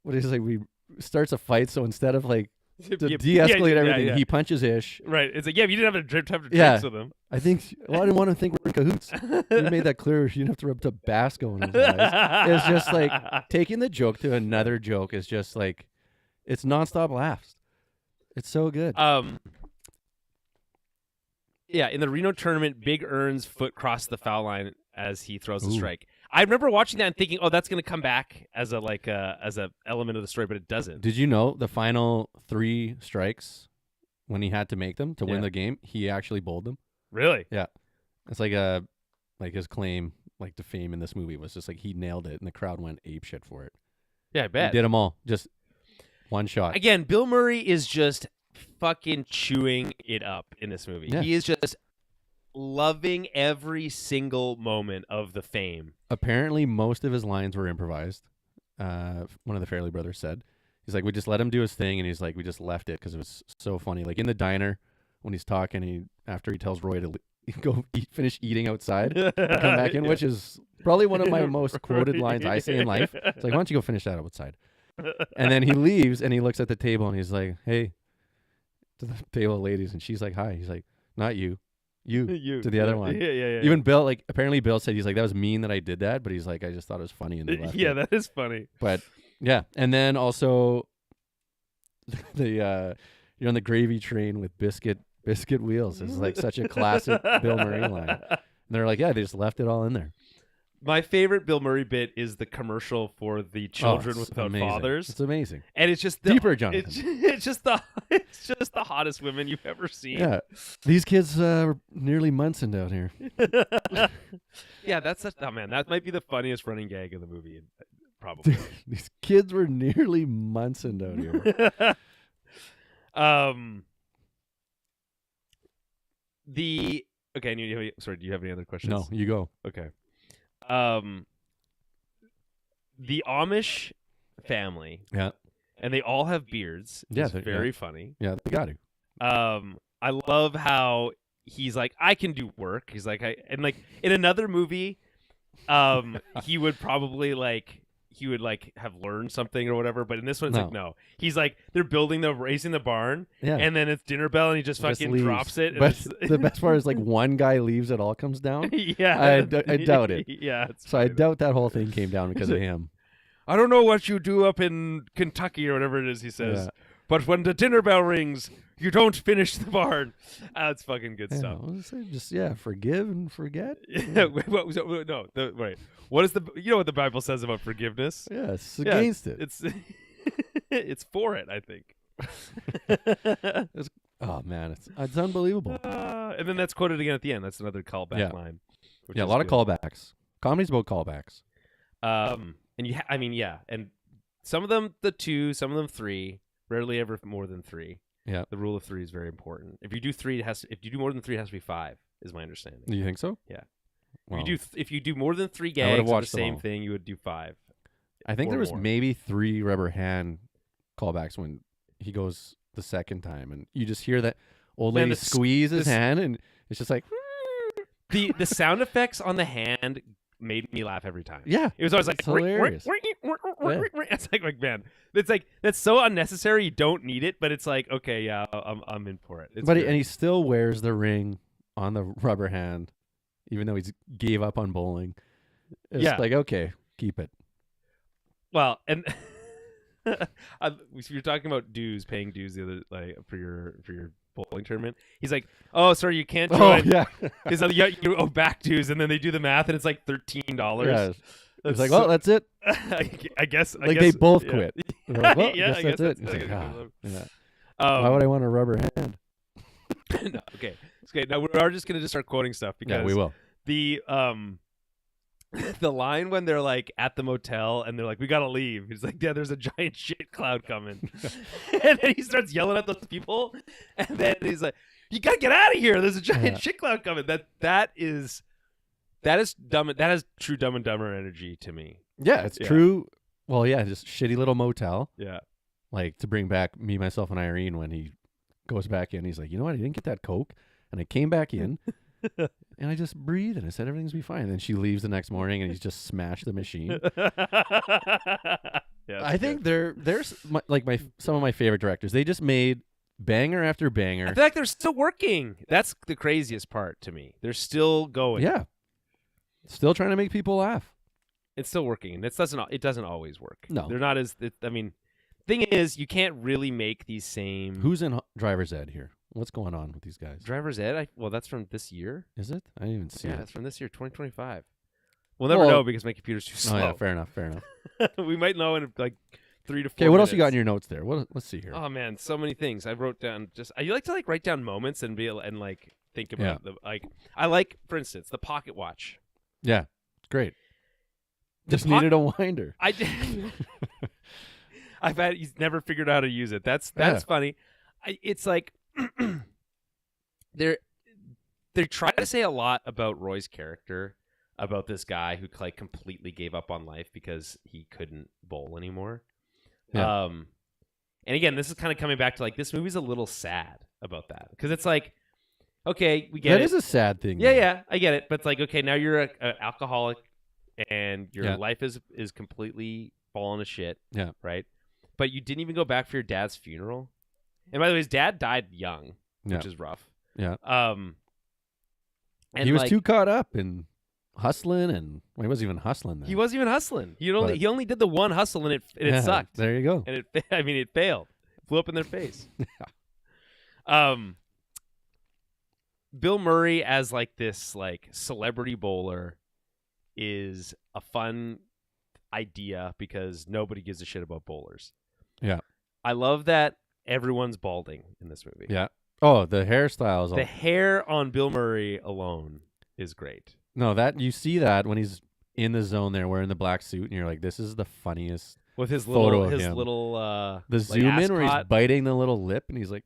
A: what is it, like we starts a fight, so instead of like to de-escalate everything,
B: yeah.
A: he punches Ish.
B: Right. It's like, yeah, but you didn't have to have to
A: Yeah.
B: drinks with him.
A: I think I didn't want to think we're in cahoots. You made that clear. You didn't have to rub Tabasco in his eyes. It's just like taking the joke to another joke is just like it's nonstop laughs. It's so good.
B: Yeah, in the Reno tournament, Big Earn's foot crossed the foul line as he throws the
A: Ooh.
B: strike. I remember watching that and thinking, "Oh, that's going to come back as a as a element of the story," but it doesn't.
A: Did you know the final 3 strikes when he had to make them to win
B: Yeah.
A: the game, he actually bowled them?
B: Really?
A: It's like his claim like to fame in this movie was just like he nailed it and the crowd went apeshit for it.
B: Yeah, I
A: He
B: bet.
A: did them all, just one shot.
B: Again, Bill Murray is just fucking chewing it up in this movie.
A: Yeah.
B: He is just loving every single moment of the fame.
A: Apparently, most of his lines were improvised. One of the Farrelly brothers said, he's like, we just let him do his thing, and he's like, we just left it because it was so funny. Like in the diner when he's talking, after he tells Roy to go finish eating outside, and come back in,
B: Yeah.
A: which is Probably one of my most quoted lines I say in life. It's like, why don't you go finish that outside? And then he leaves and he looks at the table and he's like, hey, to the table of ladies. And she's like, hi. He's like, not you. You. To the other one.
B: Yeah.
A: Even Bill, like, apparently Bill said, he's like, that was mean that I did that. But he's like, I just thought it was funny. And they left it.
B: That is funny.
A: But yeah. And then also you're on the gravy train with biscuit wheels. It's like such a classic Bill Murray line. And they're like, yeah, they just left it all in there.
B: My favorite Bill Murray bit is the commercial for the children without
A: amazing.
B: fathers.
A: It's amazing.
B: And it's just
A: deeper, Jonathan.
B: It's just the hottest women you've ever seen.
A: Yeah, these kids were nearly Munson out here.
B: Yeah, man. That might be the funniest running gag in the movie, probably.
A: These kids were nearly Munson out here.
B: Okay. Do you have any other questions?
A: No, you go.
B: Okay. The Amish family.
A: Yeah.
B: And they all have beards.
A: Yeah,
B: it's very funny.
A: Yeah, they got to.
B: I love how he's like, I can do work. He's like, and like in another movie, he would probably have learned something or whatever. But in this one, it's like, no. He's like, they're raising the barn, and then it's dinner bell, and he just fucking drops it.
A: But the best part is like one guy leaves, it all comes down.
B: Yeah,
A: I doubt it.
B: Yeah,
A: so I doubt that whole thing came down because of him.
B: I don't know what you do up in Kentucky or whatever it is, he says. Yeah. But when the dinner bell rings, you don't finish the barn. That's fucking good stuff.
A: Just forgive and forget.
B: Wait. What is what the Bible says about forgiveness?
A: Yeah, it's against it.
B: It's for it, I think.
A: Oh man, it's unbelievable.
B: And then that's quoted again at the end. That's another callback line.
A: Yeah, a lot of callbacks. Comedy's about callbacks.
B: And some of them 2, some of them 3. Rarely ever more than 3.
A: Yeah,
B: the rule of 3 is very important. If you do 3, if you do more than 3, it has to be 5. Is my understanding.
A: Do you think so?
B: Yeah.
A: Well,
B: if you do more than 3 gags of the same thing, you would do 5.
A: I think there was maybe 3 rubber hand callbacks when he goes the second time, and you just hear that old lady squeeze his hand, and it's just like
B: the sound effects on the hand made me laugh every time.
A: Yeah,
B: it was always like
A: hilarious.
B: It's like man, it's like that's so unnecessary. You don't need it, but it's like okay, yeah, I'm in for it.
A: And he still wears the ring on the rubber hand, even though he's gave up on bowling. It's like okay, keep it.
B: Well, and you're talking about paying dues the other for your bowling tournament. He's like, oh, sorry, you can't join.
A: Oh, yeah.
B: Because you owe back dues, and then they do the math, and it's like $13.
A: Yeah. It's like, well, that's it.
B: I guess.
A: They both quit. Like, well,
B: I guess
A: that's it. Why would I want a rubber hand?
B: No, okay. Now we are just gonna start quoting stuff because
A: we will.
B: The line when they're like at the motel and they're like, we gotta leave. He's like, yeah, there's a giant shit cloud coming. And then he starts yelling at those people. And then he's like, you gotta get out of here. There's a giant shit cloud coming. That is dumb. That has true Dumb and Dumber energy to me.
A: Yeah, it's true. Well, yeah, just shitty little motel.
B: Yeah.
A: Like to bring back Me, Myself, and Irene when he goes back in. He's like, you know what? I didn't get that Coke. And I came back in. And I just breathed and I said everything's be fine. And then she leaves the next morning and he's just smashed the machine. I think there's some of my favorite directors. They just made banger after banger.
B: I feel like they're still working. That's the craziest part to me. They're still going.
A: Yeah. Still trying to make people laugh.
B: It's still working. And it doesn't always work.
A: No.
B: They're not thing is you can't really make these same.
A: Who's in driver's ed here? What's going on with these guys?
B: Driver's ed? Well, that's from this year.
A: Is it? I didn't even see it.
B: Yeah, it's from this year, 2025. We'll never know because my computer's too slow.
A: Oh, yeah, fair enough.
B: We might know in like 3 to 4
A: Okay, what else you got in your notes there? Let's see here.
B: Oh, man, so many things. I wrote down you like to write down moments and think about them. I like, for instance, the pocket watch.
A: Yeah, it's great. Just needed a winder.
B: I've had he's never figured out how to use it. That's funny. It's like they try to say a lot about Roy's character, about this guy who completely gave up on life because he couldn't bowl anymore.
A: Yeah.
B: And again, this is kind of coming back to this movie's a little sad about that because it's like, okay, we get it.
A: That is a sad thing.
B: Yeah, I get it. But it's like, okay, now you're an alcoholic and your life is completely fallen to shit.
A: Yeah.
B: Right. But you didn't even go back for your dad's funeral. And by the way, his dad died young, which is rough.
A: Yeah.
B: And
A: he was too caught up in hustling, and he wasn't even hustling then.
B: He wasn't even hustling. He only did the one hustle, and it sucked.
A: There you go.
B: And it failed. It flew up in their face. Bill Murray as like this like celebrity bowler is a fun idea because nobody gives a shit about bowlers.
A: Yeah.
B: I love that everyone's balding in this movie.
A: Yeah. Oh, the hairstyles.
B: The hair on Bill Murray alone is great.
A: No, that you see that when he's in the zone there wearing the black suit, and you're like, this is the funniest
B: with his
A: photo
B: little
A: the zoom in where he's biting the little lip, and he's like,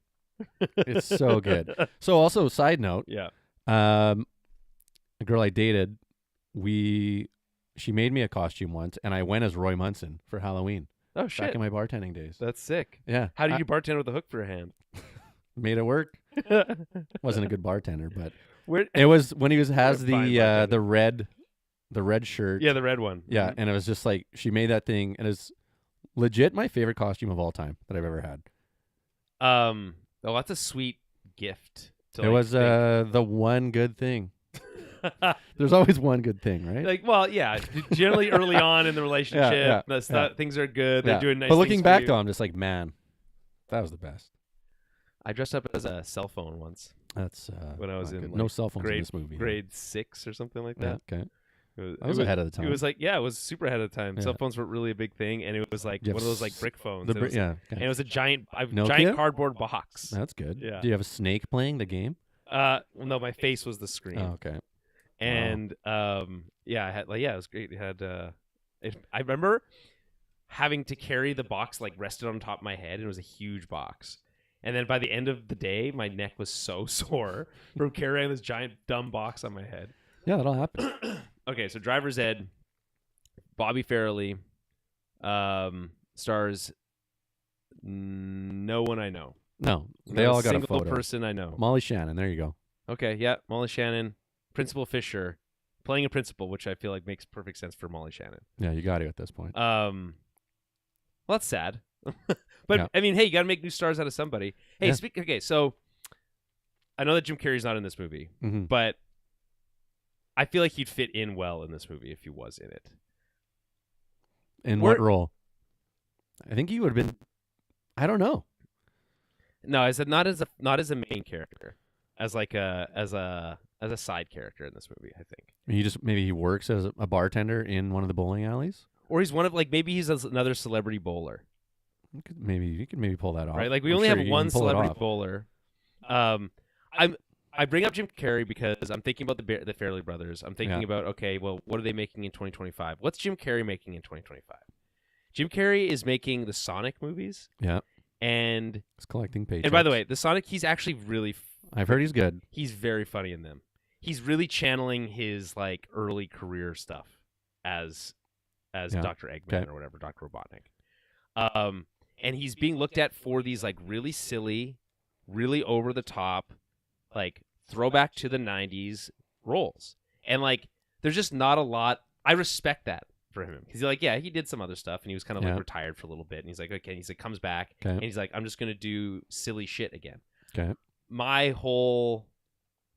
A: it's so good. So also, side note, a girl I dated, she made me a costume once, and I went as Roy Munson for Halloween.
B: Oh shit!
A: Back in my bartending days.
B: That's sick.
A: Yeah.
B: How did you bartend with a hook for a hand?
A: Made it work. Wasn't a good bartender, but it was when he has the red shirt.
B: Yeah, the red one.
A: Yeah, and it was just like she made that thing, and it's legit my favorite costume of all time that I've ever had.
B: Oh, that's a sweet gift.
A: It was the one good thing. There's always one good thing, right?
B: Like, well, yeah. Generally, early on in the relationship, things are good. They're doing nice.
A: But looking
B: things
A: back though, I'm just like, man, that was the best.
B: I dressed up as a cell phone once.
A: That's
B: when I was in
A: no cell phones in this movie.
B: Grade 6 or something like that.
A: Yeah, okay. I was ahead of the time.
B: It was like, it was super ahead of the time. Cell phones were really a big thing, and it was like one of those like brick phones. And it was a giant cardboard box.
A: That's good.
B: Yeah.
A: Do you have a snake playing the game?
B: No, my face was the screen.
A: Oh, okay.
B: And I had it was great. It had I remember having to carry the box like rested on top of my head, and it was a huge box. And then by the end of the day, my neck was so sore from carrying this giant dumb box on my head.
A: Yeah, that'll happen.
B: Okay, so Driver's Ed, Bobby Farrelly, stars no one I know.
A: No, they all got a photo.
B: Single person I know.
A: Molly Shannon, there you go. Okay,
B: yeah, Molly Shannon, Principal Fisher, playing a principal, which I feel like makes perfect sense for Molly Shannon.
A: Yeah, you got to at this point.
B: Well, that's sad. But, I mean, hey, you got to make new stars out of somebody. Hey, okay, so I know that Jim Carrey's not in this movie, but I feel like he'd fit in well in this movie if he was in it.
A: In what role? I think he would have been, I don't know.
B: No, I said not as a main character, as like as a side character in this movie, I think.
A: Maybe he works as a bartender in one of the bowling alleys?
B: Or he's maybe he's another celebrity bowler.
A: You could maybe pull that off.
B: Right? Like we only have one celebrity bowler. I bring up Jim Carrey because I'm thinking about the Farrelly brothers. I'm thinking about, okay, well, what are they making in 2025? What's Jim Carrey making in 2025? Jim Carrey is making the Sonic movies.
A: Yeah.
B: And
A: he's collecting paychecks.
B: And by the way, the Sonic, he's actually really
A: I've heard he's good.
B: He's very funny in them. He's really channeling his like early career stuff as Dr. Eggman or whatever, Dr. Robotnik. And he's being looked at for these like really silly, really over the top, like throwback to the 90s roles. And like there's just not a lot. I respect that for him. He's like, he did some other stuff and he was kind of like retired for a little bit. And he's like, okay, and he's like comes back and he's like, I'm just gonna do silly shit again.
A: Okay.
B: My whole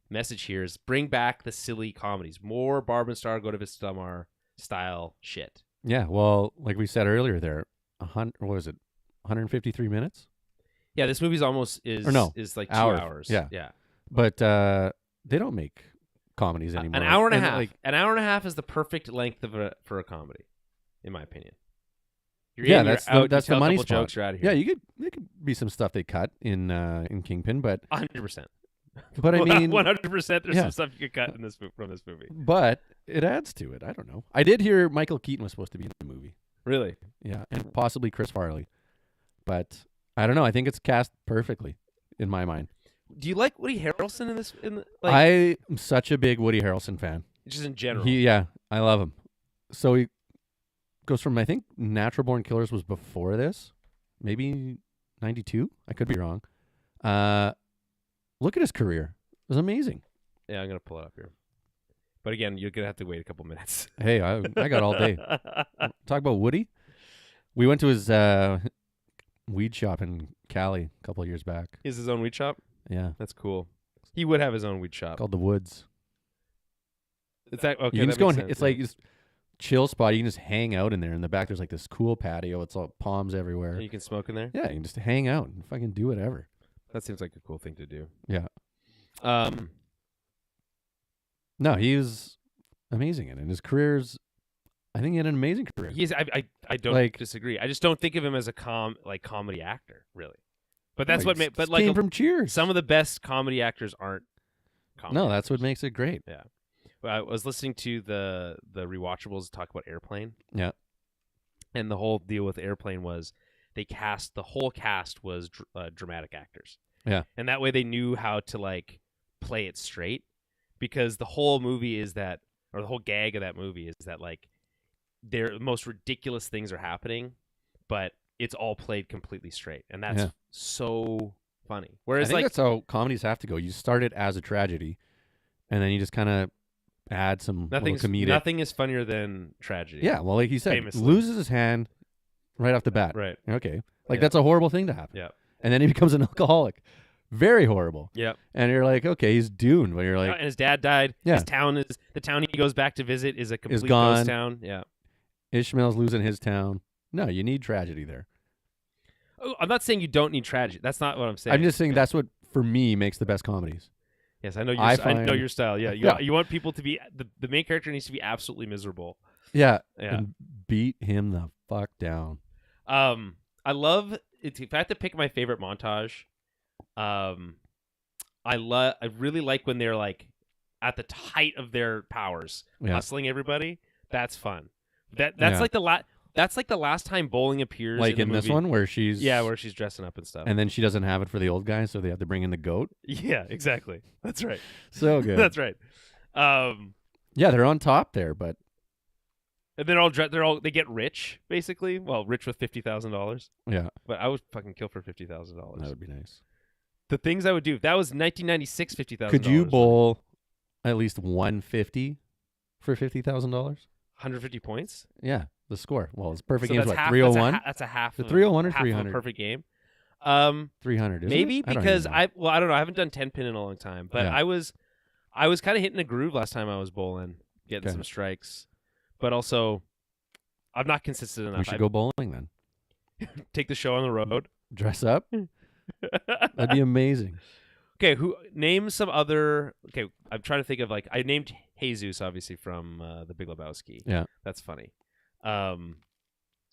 B: message here is bring back the silly comedies. More Barb and Star Go to Vistamar style shit.
A: Yeah, well, like we said earlier there, 153 minutes?
B: Yeah, this movie's almost is like 2 hours.
A: Yeah.
B: Yeah.
A: But they don't make comedies anymore.
B: An hour and a half. An hour and a half is the perfect length for a comedy, in my opinion.
A: That's the money spot.
B: Jokes, you're out of here.
A: Yeah, there could be some stuff they cut in Kingpin, but
B: 100%.
A: But I mean,
B: 100%. There's some stuff you could cut from this movie.
A: But it adds to it. I don't know. I did hear Michael Keaton was supposed to be in the movie.
B: Really?
A: Yeah, and possibly Chris Farley. But I don't know. I think it's cast perfectly in my mind.
B: Do you like Woody Harrelson in this?
A: I am such a big Woody Harrelson fan.
B: Just in general.
A: I love him. So he goes from, I think, Natural Born Killers was before this, maybe 92. I could be wrong. Look at his career. It was amazing.
B: Yeah, I'm gonna pull it up here. But again, you're gonna have to wait a couple minutes.
A: Hey, I got all day. Talk about Woody. We went to his weed shop in Cali a couple of years back.
B: He has his own weed shop.
A: Yeah,
B: That's cool. He would have his own weed shop.
A: called the Woods.
B: It's that okay?
A: You can
B: that
A: just go
B: makes
A: and
B: sense,
A: it's
B: yeah.
A: like this chill spot. You can just hang out in there. In the back, there's like this cool patio. It's all palms everywhere.
B: And you can smoke in there.
A: Yeah, you can just hang out and fucking do whatever.
B: That seems like a cool thing to do.
A: Yeah.
B: Um,
A: No, he was amazing in it. His career's, I think he had an amazing career.
B: I don't
A: Like-
B: disagree. I just don't think of him as a comedy actor, really. But that's
A: No,
B: what.
A: he
B: But
A: just
B: like
A: came from Cheers.
B: some of the best comedy actors aren't. Comedy
A: No, that's what
B: actors.
A: makes it great.
B: Well, I was listening to the rewatchables talk about Airplane.
A: Yeah.
B: And the whole deal with Airplane was the whole cast was dramatic actors.
A: Yeah.
B: And that way they knew how to like play it straight, because the whole movie is that, or the whole gag of that movie is that like the most ridiculous things are happening, but it's all played completely straight, and that's
A: Yeah.
B: so funny.
A: I
B: Whereas
A: think
B: like
A: that's how comedies have to go. You start it as a tragedy, and then you just kind of add some little comedic.
B: nothing is funnier than tragedy.
A: Yeah, well, like he said,
B: Famously.
A: loses his hand right off the bat.
B: Right.
A: Okay. Like
B: Yeah.
A: that's a horrible thing to happen.
B: Yeah.
A: And then he becomes an alcoholic. Very horrible.
B: Yeah.
A: And you're like, okay, he's doomed. But you're like,
B: And his dad died.
A: Yeah.
B: The town he goes back to visit is a complete
A: gone.
B: ghost town. Yeah.
A: Ishmael's losing his town. No, you need tragedy there.
B: Oh, I'm not saying you don't need tragedy. That's not what I'm saying.
A: I'm just saying that's what, for me, makes the best comedies.
B: Yes, I know.
A: I
B: I know
A: find-
B: your style. Yeah,
A: Yeah.
B: you want people to be the main character needs to be absolutely miserable.
A: Yeah.
B: Yeah.
A: And beat him the fuck down.
B: I love it. If I had to pick my favorite montage, I really like when they're like at the height of their powers,
A: Yeah.
B: hustling everybody. That's fun. That's
A: Yeah.
B: like the last time bowling appears.
A: Like in
B: the
A: this
B: movie.
A: one where she's.
B: Yeah, where she's dressing up and stuff.
A: And then she doesn't have it for the old guy, so they have to bring in the goat.
B: Yeah, exactly. That's right.
A: So good.
B: That's right.
A: Yeah, they're on top there, but
B: And they get rich basically. Well, rich with $50,000.
A: yeah,
B: But I would fucking kill for $50,000.
A: that would be nice.
B: The things I would do. If that was 1996, $50,000.
A: Could you bowl at least 150 for $50,000?
B: 150 points?
A: Yeah, the score. Well, it's perfect
B: So
A: game's
B: that's
A: what,
B: half-
A: 301?
B: That's a half.
A: The
B: of-
A: 301 or
B: half of a
A: 300?
B: perfect game.
A: 300, isn't
B: Maybe
A: it? I don't
B: because
A: even know.
B: I don't know. I haven't done 10 pin in a long time, but
A: Yeah.
B: I was kind of hitting a groove last time I was bowling, getting
A: Okay.
B: some strikes, but also I'm not consistent enough.
A: We should go bowling then.
B: Take the show on the road.
A: Dress up? That'd be amazing.
B: Okay, name some other? Okay, I'm trying to think of like I named Jesus obviously from the Big Lebowski.
A: Yeah.
B: That's funny.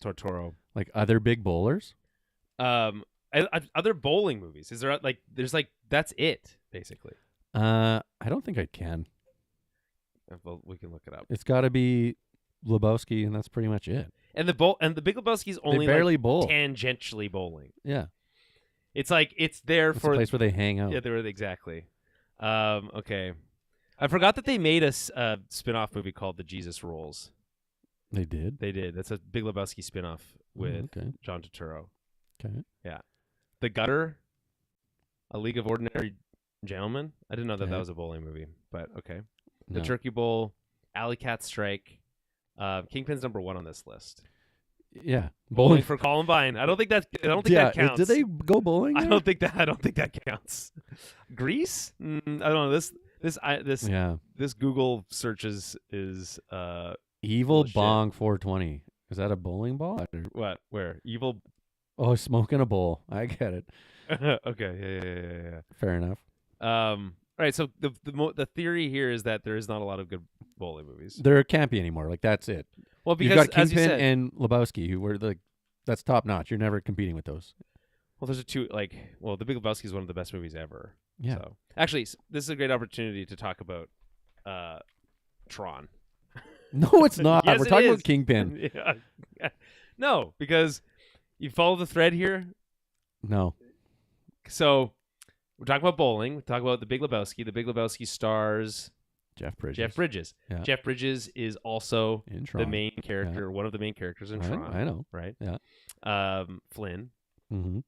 B: Tortoro.
A: Like other big bowlers?
B: Other bowling movies. Is there like there's like that's it basically.
A: I don't think I can.
B: Well, we can look it up.
A: It's got to be Lebowski, and that's pretty much it.
B: And the Big Lebowski is only
A: They barely
B: like
A: bowl.
B: tangentially bowling.
A: Yeah.
B: It's like it's there
A: It's
B: for
A: a place where they hang out.
B: yeah, there exactly. Okay, I forgot that they made a spin-off movie called The Jesus Rolls.
A: They did?
B: They did. That's a Big Lebowski spin-off with
A: Okay.
B: John Turturro.
A: Okay.
B: The Gutter, A League of Ordinary Gentlemen. I didn't know that
A: Okay.
B: that was a bowling movie, but okay. The
A: No.
B: Turkey Bowl, Alley Cat Strike. Kingpin's number 1 on this list.
A: Yeah.
B: Bowling for Columbine. I don't think that counts.
A: Did they go bowling?
B: I
A: there?
B: don't think that counts. Greece? I don't know.
A: Yeah.
B: This Google search is
A: Evil
B: Bullshit.
A: Bong 420. Is that a bowling ball?
B: what? Where? Evil?
A: Oh, smoking a bowl. I get it.
B: Okay. Yeah.
A: Fair enough.
B: Right. So the theory here is that there is not a lot of good bowling movies.
A: There can't be anymore. Like, that's it.
B: Well,
A: You've
B: because
A: got
B: as you
A: Kingpin
B: said,
A: and Lebowski, who were that's top notch. You're never competing with those.
B: well, there's The Big Lebowski is one of the best movies ever.
A: Yeah.
B: So actually, this is a great opportunity to talk about Tron.
A: No, it's not.
B: Yes,
A: We're
B: it
A: talking
B: is.
A: about Kingpin.
B: Yeah. No, because you follow the thread here.
A: No.
B: So we're talking about bowling. We're talking about The Big Lebowski. The Big Lebowski stars
A: Jeff Bridges.
B: Jeff Bridges.
A: Yeah.
B: Jeff Bridges is also
A: In Tron.
B: the main character, one of the main characters in Tron.
A: I know.
B: Right?
A: Yeah.
B: Flynn.
A: Mm-hmm.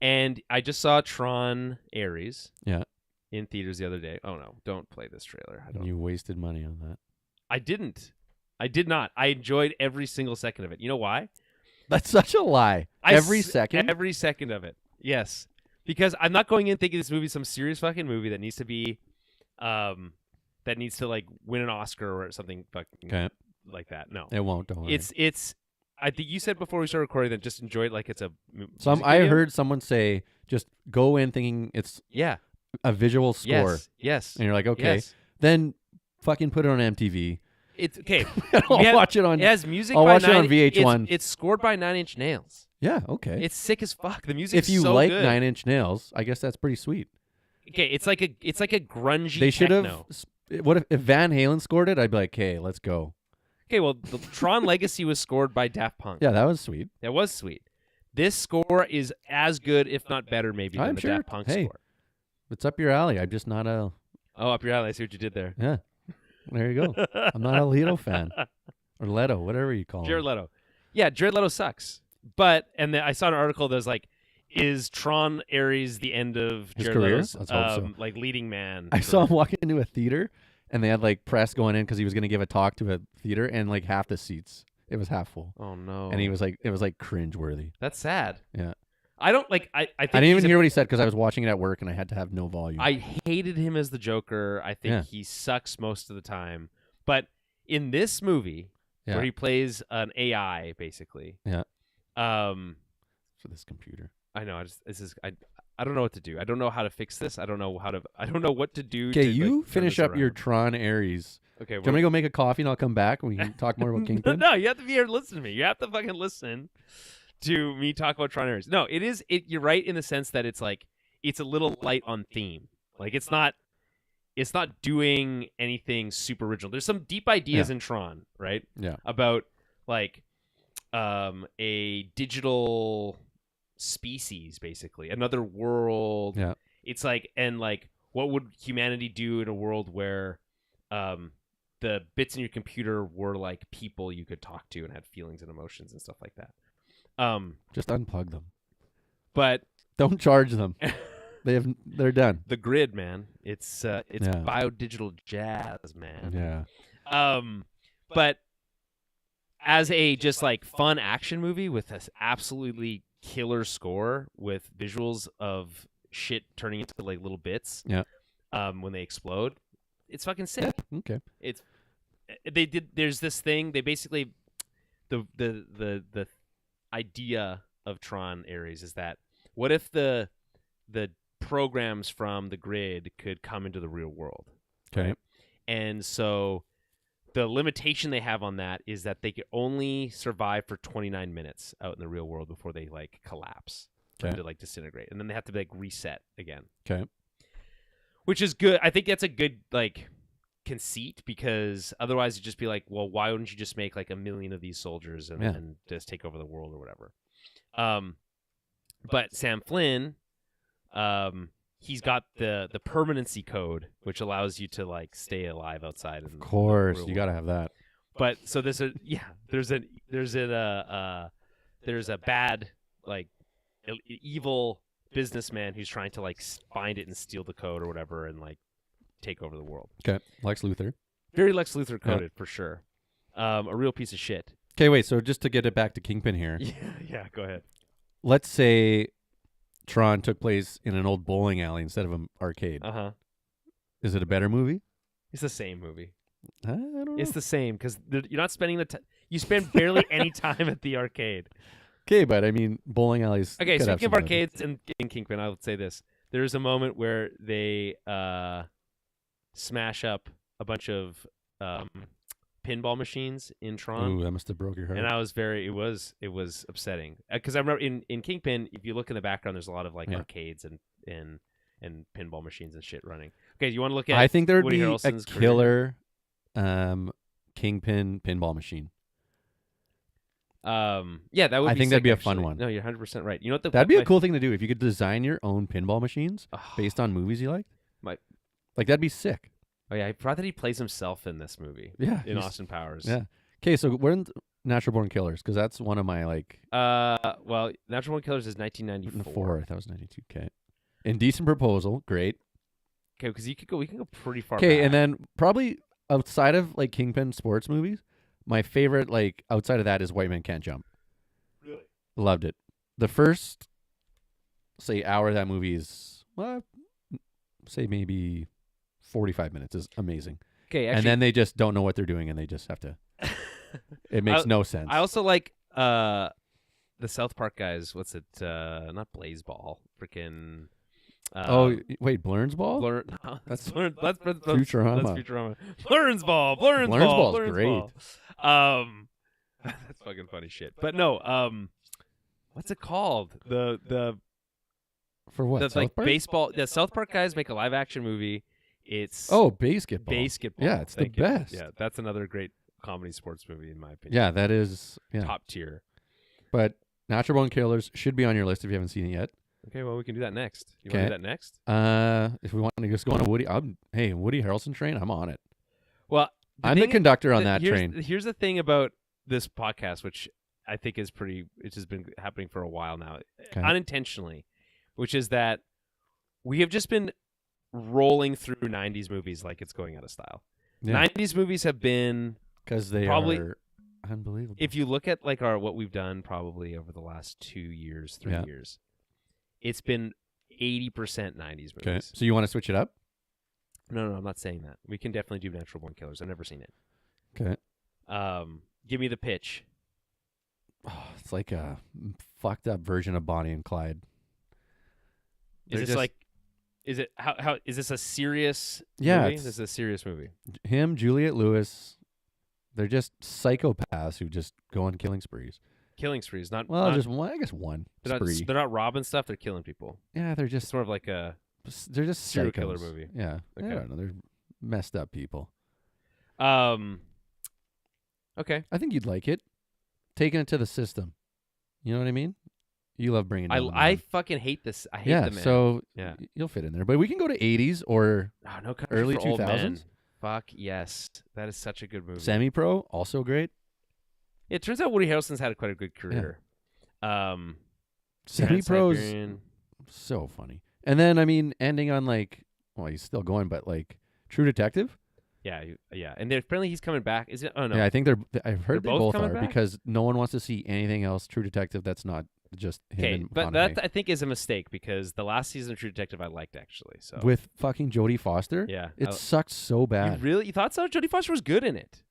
B: And I just saw Tron Ares.
A: Yeah.
B: in theaters the other day. Oh no, don't play this trailer.
A: And you wasted money on that.
B: I didn't. I did not. I enjoyed every single second of it. You know why?
A: That's such a lie. Every second?
B: Every second of it. Yes. Because I'm not going in thinking this movie's some serious fucking movie that needs to be, that needs to like win an Oscar or something fucking like that. No,
A: it won't. Don't worry.
B: It's. I think you said before we started recording that just enjoy it like it's a.
A: I heard someone say just go in thinking it's a visual score.
B: Yes.
A: And you're like, okay, then fucking put it on MTV.
B: It's okay.
A: I'll watch it on.
B: It has music.
A: I'll
B: by
A: watch it on VH1.
B: It's scored by 9 Inch Nails.
A: Yeah. Okay.
B: It's sick as fuck. The music.
A: If you
B: so
A: like
B: good.
A: 9 Inch Nails, I guess that's pretty sweet.
B: Okay, it's like a grungy.
A: They should
B: techno.
A: have. What if Van Halen scored it? I'd be like, okay, let's go.
B: Okay, well, the Tron Legacy was scored by Daft Punk.
A: Yeah, that was sweet.
B: That was sweet. This score is as good, if not better, maybe than the Daft Punk score.
A: It's up your alley. I'm just not a.
B: Oh, up your alley. I see what you did there.
A: Yeah. There you go. I'm not a Leto fan. Or Leto, whatever you call him.
B: Jared Leto. Yeah, Jared Leto sucks. But, I saw an article that was like, is Tron Ares the end of
A: his
B: Jared
A: career?
B: Leto's
A: Let's hope so.
B: like leading man?
A: I saw him walk into a theater, and they had like press going in because he was going to give a talk to a theater, and like half the seats, it was half full.
B: Oh no!
A: And he was like, it was like cringe-worthy.
B: That's sad.
A: Yeah.
B: I don't like. I think
A: I didn't even hear what he said because I was watching it at work and I had to have no volume.
B: I hated him as the Joker. I think he sucks most of the time. But in this movie, where he plays an AI, basically.
A: Yeah.
B: For
A: this computer.
B: I know. I don't know what to do. I don't know how to fix this. I don't know what to do.
A: Okay, you finish up your Tron Ares.
B: Okay.
A: Do you want me to go make a coffee and I'll come back and we can talk more about Kingpin?
B: No, you have to be here to listen to me. You have to fucking listen to me talk about Tron Ares. No, you're right in the sense that it's like it's a little light on theme. Like it's not doing anything super original. There's some deep ideas in Tron, right?
A: Yeah.
B: About like a digital species, basically another world.
A: Yeah.
B: It's like, and like, what would humanity do in a world where the bits in your computer were like people you could talk to and had feelings and emotions and stuff like that.
A: Just unplug them,
B: but
A: don't charge them. They're done.
B: The grid, man. It's biodigital jazz, man.
A: Yeah.
B: But as a just like fun action movie with this absolutely killer score with visuals of shit turning into like little bits.
A: Yeah.
B: When they explode, it's fucking sick.
A: Yeah. Okay.
B: There's this thing. They basically the idea of Tron Ares is that what if the programs from the grid could come into the real world.
A: Okay.
B: Right? And so the limitation they have on that is that they can only survive for 29 minutes out in the real world before they like collapse to like disintegrate. And then they have to like reset again.
A: Okay.
B: Which is good. I think that's a good like conceit because otherwise you'd just be like, well, why wouldn't you just make like 1 million of these soldiers and just take over the world or whatever? But Sam Flynn, he's got the permanency code, which allows you to like stay alive outside.
A: Of course, you got to have that.
B: But so there's a bad like evil businessman who's trying to like find it and steal the code or whatever and like take over the world.
A: Okay, Lex Luthor.
B: Very Lex Luthor coded for sure. A real piece of shit.
A: Okay, wait. So just to get it back to Kingpin here.
B: Yeah. Go ahead.
A: Let's say Tron took place in an old bowling alley instead of an arcade. Is it a better movie?
B: It's the same movie.
A: I don't know.
B: It's the same because you're not spending the time. You spend barely any time at the arcade.
A: Okay, but I mean, bowling alleys.
B: Okay, speaking of arcades in Kingpin, I would say this: there is a moment where they smash up a bunch of pinball machines in Tron.
A: Ooh, that must have broke your heart.
B: And I was it was upsetting because I remember in Kingpin, if you look in the background, there's a lot of like arcades and pinball machines and shit running. Okay, you want to look at?
A: I think there would
B: Woody
A: be
B: Harrelson's
A: a killer Kingpin pinball machine.
B: Yeah, that would.
A: I
B: be
A: think that'd
B: sick,
A: be a
B: actually.
A: fun one.
B: No, you're 100% right. You know what?
A: That'd be a cool thing to do if you could design your own pinball machines based on movies you liked. Like that'd be sick.
B: Oh yeah, I forgot that he plays himself in this movie.
A: Yeah,
B: in Austin Powers.
A: Yeah. Okay, so we're in Natural Born Killers because that's one of my like.
B: Well, Natural Born Killers is 1994.
A: That was 92. Okay. Indecent Proposal, great.
B: Okay, because we can go pretty far.
A: Okay,
B: back.
A: and then probably outside of like Kingpin sports movies, my favorite like outside of that is White Man Can't Jump.
B: Really?
A: Loved it. The first, say, hour of that movie is, well, say maybe 45 minutes is amazing.
B: Okay,
A: and then they just don't know what they're doing and they just have to. It makes no sense.
B: I also like the South Park guys. What's it? Not Blazeball. Freaking.
A: Wait, Blurns Ball?
B: No, that's
A: Futurama.
B: That's Futurama. Blurns Ball. Blurns
A: great.
B: That's fucking funny shit. But no, what's it called? The
A: For what?
B: the
A: South
B: like
A: Park?
B: baseball. The South Park guys make a live action movie. It's
A: Basketball.
B: Basketball.
A: Yeah, it's the
B: Thank you.
A: best.
B: Yeah, that's another great comedy sports movie in my opinion.
A: Yeah, that is
B: Top tier.
A: But Natural Born Killers should be on your list if you haven't seen it yet.
B: Okay, well we can do that next. You want to do that next?
A: If we want to just go on a Woody Harrelson train, I'm on it.
B: Well,
A: I'm the conductor on that train.
B: Here's the thing about this podcast, which I think is it has been happening for a while now, unintentionally, which is that we have just been rolling through 90s movies like it's going out of style.
A: Yeah.
B: 90s movies have been
A: because they
B: probably
A: are unbelievable.
B: If you look at like what we've done probably over the last 2 years, 3 years, it's been 80% 90s movies.
A: Okay. So you want to switch it up?
B: No, I'm not saying that. We can definitely do Natural Born Killers. I've never seen it.
A: Okay.
B: Give me the pitch.
A: Oh, it's like a fucked up version of Bonnie and Clyde.
B: Is this a serious
A: movie?
B: This is a serious movie.
A: Him, Juliet Lewis, they're just psychopaths who just go on killing sprees.
B: Killing sprees, not
A: just one. I guess one spree.
B: They're not robbing stuff. They're killing people.
A: Yeah, they're just
B: sort of like they're
A: just
B: serial
A: psychos.
B: killer movie.
A: Yeah,
B: okay.
A: I don't know. They're messed up people.
B: Okay.
A: I think you'd like it. Taking it to the system. You know what I mean? You love bringing it.
B: I fucking hate this. I hate the man.
A: So you'll fit in there. But we can go to 80s or early 2000s.
B: Fuck yes. That is such a good movie.
A: Semi-Pro, also great.
B: It turns out Woody Harrelson's had quite a good career.
A: Semi-Pro's so funny. And then, I mean, ending on he's still going, but True Detective.
B: Yeah. And apparently he's coming back. Is it? Oh, no.
A: Yeah, I think I've heard they both are
B: back?
A: because no one wants to see anything else True Detective that's not just him and
B: but
A: McConaughey.
B: that I think is a mistake because the last season of True Detective I liked actually. So
A: with fucking Jodie Foster.
B: Yeah.
A: It sucked so bad.
B: You thought so? Jodie Foster was good in it.